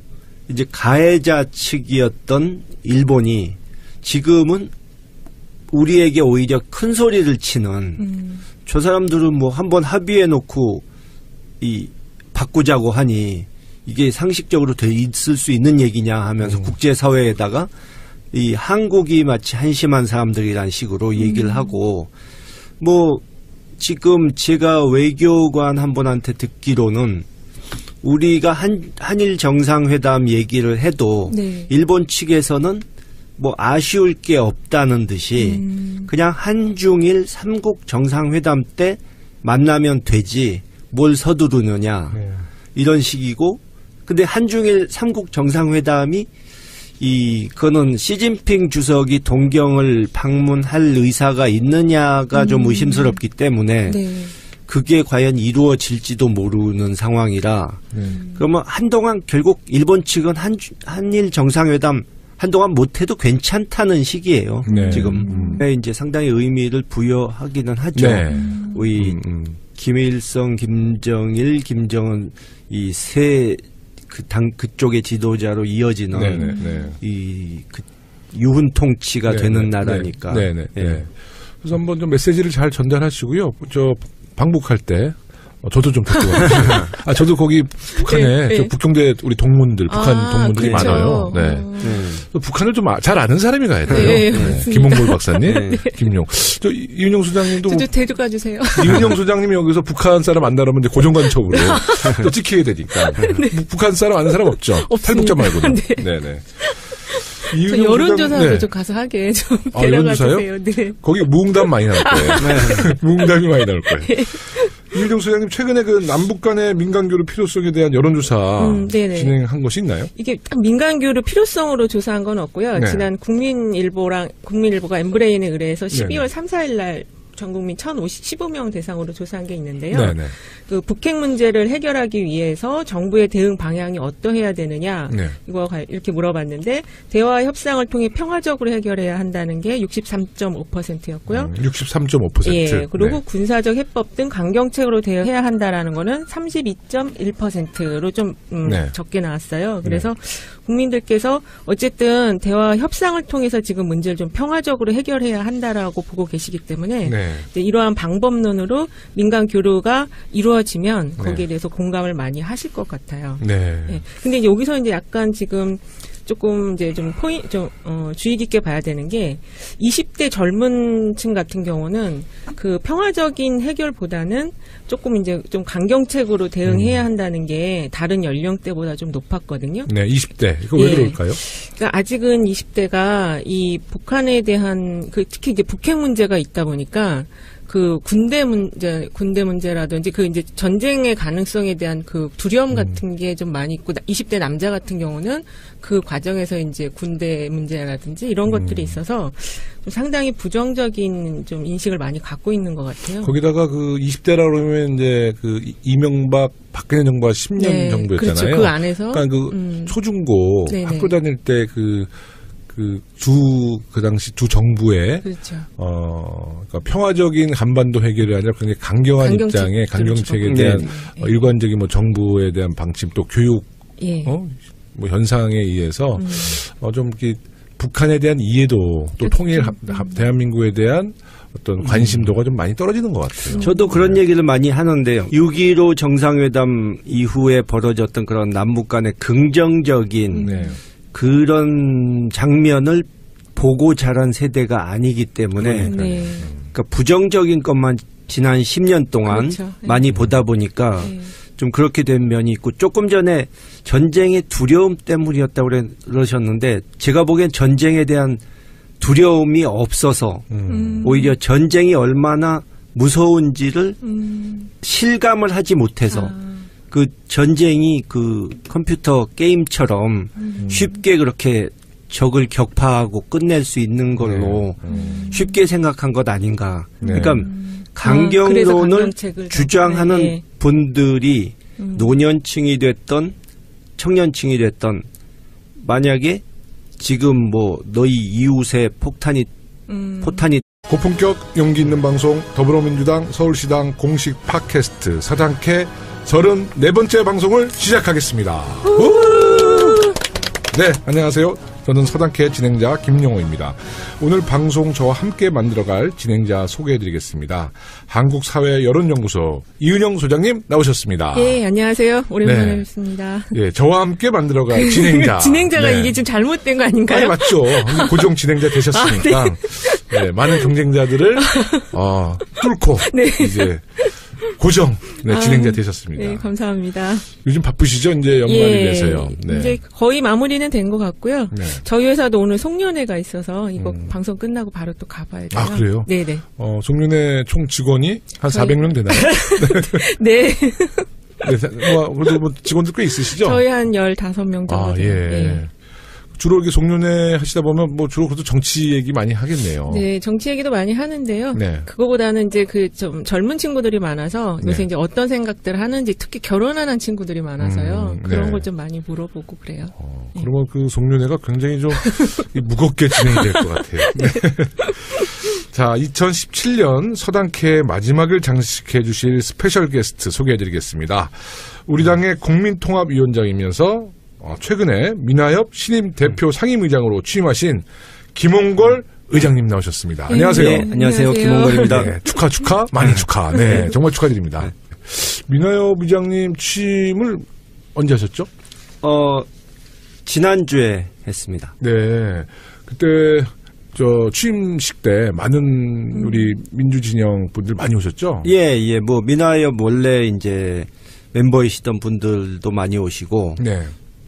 Speaker 3: 이제 가해자 측이었던 일본이 지금은 우리에게 오히려 큰 소리를 치는 저 사람들은 뭐 한번 합의해 놓고 바꾸자고 하니 이게 상식적으로 돼 있을 수 있는 얘기냐 하면서 국제사회에다가 이 한국이 마치 한심한 사람들이란 식으로 얘기를 하고 뭐 지금 제가 외교관 한 분한테 듣기로는 우리가 한일 정상회담 얘기를 해도
Speaker 2: 네.
Speaker 3: 일본 측에서는 뭐 아쉬울 게 없다는 듯이 그냥 한중일 3국 정상회담 때 만나면 되지 뭘 서두르느냐
Speaker 1: 네.
Speaker 3: 이런 식이고 근데 한중일 3국 정상회담이 그거는 시진핑 주석이 동경을 방문할 의사가 있느냐가 좀 의심스럽기 때문에
Speaker 2: 네.
Speaker 3: 그게 과연 이루어질지도 모르는 상황이라 그러면 한동안 결국 일본 측은 한일 정상회담 한동안 못해도 괜찮다는 시기예요.
Speaker 1: 네.
Speaker 3: 지금 이제 상당히 의미를 부여하기는 하죠.
Speaker 1: 네.
Speaker 3: 우리 김일성, 김정일, 김정은 이 세 그쪽의 지도자로 이어지는 유훈 통치가 되는 나라니까.
Speaker 1: 네네. 그래서 한번 좀 메시지를 잘 전달하시고요. 저 방북할 때. 저도 좀 듣고 저도 거기 북한에
Speaker 2: 네.
Speaker 1: 저 북경대 우리 동문들 북한 동문들이
Speaker 2: 그렇죠.
Speaker 1: 많아요. 네. 북한을 좀 잘 아는 사람이 가야 돼요.
Speaker 2: 네,
Speaker 1: 김홍골 박사님, 김용. 저 이은영 소장님도
Speaker 2: 저도 데려가 주세요.
Speaker 1: 이은영 소장님이 여기서 북한 사람 안 나라면 이제 고정관첩으로 또 찍혀야 되니까. 북한 사람 아는 사람 없죠. 탈북자 말고는. 네네.
Speaker 2: 저 여론조사도 좀 가서 하게 좀 데려가 주세요. 네.
Speaker 1: 거기 무응답 많이 나올 거예요. 무응답이 많이 나올 거예요. 이일정 소장님 최근에 그 남북 간의 민간교류 필요성에 대한 여론조사 진행한 것이 있나요?
Speaker 2: 이게 민간교류 필요성으로 조사한 건 없고요.
Speaker 1: 네.
Speaker 2: 지난 국민일보가 엠브레인에 의뢰해서 12월 3, 4일 날 전 국민 1,015명 대상으로 조사한 게 있는데요.
Speaker 1: 네네.
Speaker 2: 그 북핵 문제를 해결하기 위해서 정부의 대응 방향이 어떠해야 되느냐 이거 이렇게 물어봤는데 대화 협상을 통해 평화적으로 해결해야 한다는 게 63.5%였고요.
Speaker 1: 63.5%.
Speaker 2: 예. 그리고 군사적 해법 등 강경책으로 대응해야 한다라는 거는 32.1%로 좀 적게 나왔어요. 그래서 국민들께서 어쨌든 대화 협상을 통해서 지금 문제를 좀 평화적으로 해결해야 한다라고 보고 계시기 때문에 이러한 방법론으로 민간 교류가 이루어지면 거기에 대해서 공감을 많이 하실 것 같아요. 네. 근데 이제 여기서 이제 약간 지금 조금 이제 좀 주의 깊게 봐야 되는 게 20대 젊은 층 같은 경우는 그 평화적인 해결보다는 조금 이제 좀 강경책으로 대응해야 한다는 게 다른 연령대보다 좀 높았거든요.
Speaker 1: 네, 20대. 이거 왜 그럴까요?
Speaker 2: 그러니까 아직은 20대가 이 북한에 대한 특히 이제 북핵 문제가 있다 보니까 그 군대 문제라든지 그 이제 전쟁의 가능성에 대한 그 두려움 같은 게 좀 많이 있고 20대 남자 같은 경우는 그 과정에서 이제 군대 문제라든지 이런 것들이 있어서 좀 상당히 부정적인 좀 인식을 많이 갖고 있는 것 같아요.
Speaker 1: 거기다가 그 20대라 그러면 이제 그 이명박 박근혜 정부가 10년 정부였잖아요.
Speaker 2: 그렇죠. 그 안에서
Speaker 1: 그러니까 그 초중고 학교 다닐 때 그 당시 두 정부의 그러니까 평화적인 한반도 해결이 아니라 굉장히 강경한 입장에 강경책에 대한 일관적인 뭐 정부에 대한 방침 또 교육 뭐 현상에 의해서 좀 이렇게 북한에 대한 이해도 또 통일 대한민국에 대한 어떤 관심도가 좀 많이 떨어지는 것 같아요.
Speaker 3: 저도 그런 얘기를 많이 하는데요. 6.15 정상회담 이후에 벌어졌던 그런 남북 간의 긍정적인 그런 장면을 보고 자란 세대가 아니기 때문에 그러니까 부정적인 것만 지난 10년 동안 많이 보다 보니까 좀 그렇게 된 면이 있고 조금 전에 전쟁의 두려움 때문이었다고 그러셨는데 제가 보기엔 전쟁에 대한 두려움이 없어서 오히려 전쟁이 얼마나 무서운지를 실감을 하지 못해서 그 전쟁이 그 컴퓨터 게임처럼 쉽게 그렇게 적을 격파하고 끝낼 수 있는 걸로 쉽게 생각한 것 아닌가. 그러니까 강경론을 주장하는 분들이 노년층이 됐던 청년층이 됐던 만약에 지금 뭐 너희 이웃에 포탄이
Speaker 1: 고품격 용기 있는 방송 더불어민주당 서울시당 공식 팟캐스트 사당캐 34번째 방송을 시작하겠습니다. 네, 안녕하세요. 저는 서당캐 진행자 김용호입니다. 오늘 방송 저와 함께 만들어갈 진행자 소개해드리겠습니다. 한국사회여론연구소 이은영 소장님 나오셨습니다.
Speaker 2: 예, 안녕하세요. 오랜만에 뵙습니다.
Speaker 1: 예, 저와 함께 만들어갈 진행자.
Speaker 2: 진행자가 이게 좀 잘못된 거 아닌가요?
Speaker 1: 아니, 맞죠. 고정 진행자 되셨으니까 네, 많은 경쟁자들을 뚫고 이제 고정 진행자 되셨습니다.
Speaker 2: 네, 감사합니다.
Speaker 1: 요즘 바쁘시죠? 이제 연말이 돼서요. 네.
Speaker 2: 이제 거의 마무리는 된 것 같고요. 네. 저희 회사도 오늘 송년회가 있어서 이거 방송 끝나고 바로 또 가봐야 돼요.
Speaker 1: 아, 그래요?
Speaker 2: 네네.
Speaker 1: 송년회 총 직원이 한 400명 되나요?
Speaker 2: 네.
Speaker 1: 네, 그래도 직원들 꽤 있으시죠?
Speaker 2: 저희 한 15명 정도.
Speaker 1: 아, 예. 네. 주로 이렇게 송년회 하시다 보면 주로 그래도 정치 얘기 많이 하겠네요.
Speaker 2: 네, 정치 얘기도 많이 하는데요. 네. 그거보다는 이제 좀 젊은 친구들이 많아서 요새 이제 어떤 생각들을 하는지 특히 결혼하는 친구들이 많아서요. 그런 걸 좀 많이 물어보고 그래요.
Speaker 1: 그러면 그 송년회가 굉장히 좀 무겁게 진행이 될 것 같아요. 네. 자, 2017년 서당캐 마지막을 장식해 주실 스페셜 게스트 소개해드리겠습니다. 우리 당의 국민통합위원장이면서 최근에 민화협 신임 대표 상임의장으로 취임하신 김홍걸 의장님 나오셨습니다.
Speaker 2: 네,
Speaker 1: 안녕하세요.
Speaker 3: 네, 안녕하세요. 김홍걸입니다.
Speaker 1: 네, 축하, 많이 축하. 네, 정말 축하드립니다. 민화협 의장님 취임을 언제 하셨죠?
Speaker 3: 지난주에 했습니다.
Speaker 1: 네, 그때 취임식 때 많은 우리 민주진영 분들 많이 오셨죠?
Speaker 3: 예. 민화협 원래 이제 멤버이시던 분들도 많이 오시고. 네.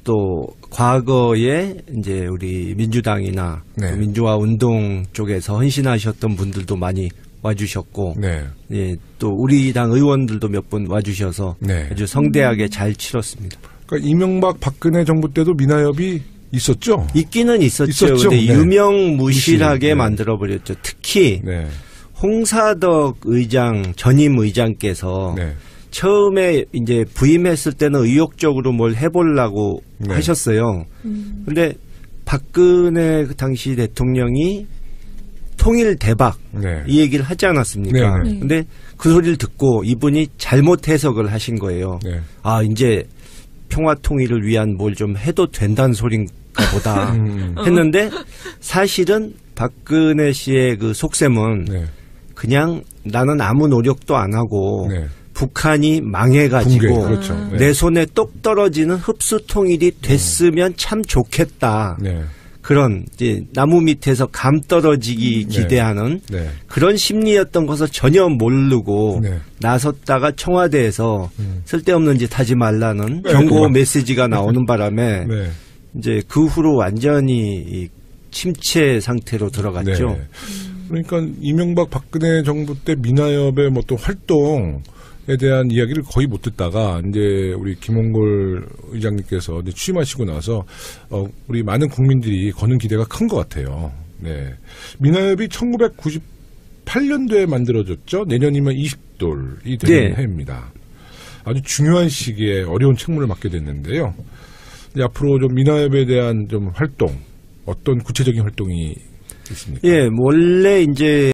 Speaker 3: 또 과거에 이제 우리 민주당이나 민주화 운동 쪽에서 헌신하셨던 분들도 많이 와주셨고, 예, 또 우리 당 의원들도 몇 분 와주셔서 아주 성대하게 잘 치렀습니다.
Speaker 1: 그러니까 이명박 박근혜 정부 때도 민화협이 있었죠?
Speaker 3: 있기는 있었죠. 근데 유명무실하게 만들어버렸죠. 특히 홍사덕 의장 전임 의장께서. 처음에 이제 부임했을 때는 의욕적으로 뭘 해보려고 하셨어요. 근데 박근혜 그 당시 대통령이 통일 대박 이 얘기를 하지 않았습니까? 근데 그 소리를 듣고 이분이 잘못 해석을 하신 거예요. 아, 이제 평화 통일을 위한 뭘 좀 해도 된다는 소린가 보다 했는데 사실은 박근혜 씨의 그 속셈은 그냥 나는 아무 노력도 안 하고 북한이 망해가지고
Speaker 1: 그렇죠.
Speaker 3: 내 손에 똑 떨어지는 흡수 통일이 됐으면 참 좋겠다. 그런 이제 나무 밑에서 감 떨어지기 기대하는 그런 심리였던 것을 전혀 모르고 나섰다가 청와대에서 쓸데없는 짓 하지 말라는 경고 메시지가 나오는 바람에 이제 그 후로 완전히 침체 상태로 들어갔죠.
Speaker 1: 그러니까 이명박 박근혜 정부 때 민화협의 또 활동에 대한 이야기를 거의 못 듣다가 이제 우리 김홍걸 의장님께서 이제 취임하시고 나서 우리 많은 국민들이 거는 기대가 큰 것 같아요. 네, 민화협이 1998년도에 만들어졌죠. 내년이면 20돌이 되는 해입니다. 아주 중요한 시기에 어려운 책무를 맡게 됐는데요. 이제 앞으로 좀 민화협에 대한 좀 활동, 어떤 구체적인 활동이 있습니까?
Speaker 3: 예, 원래 이제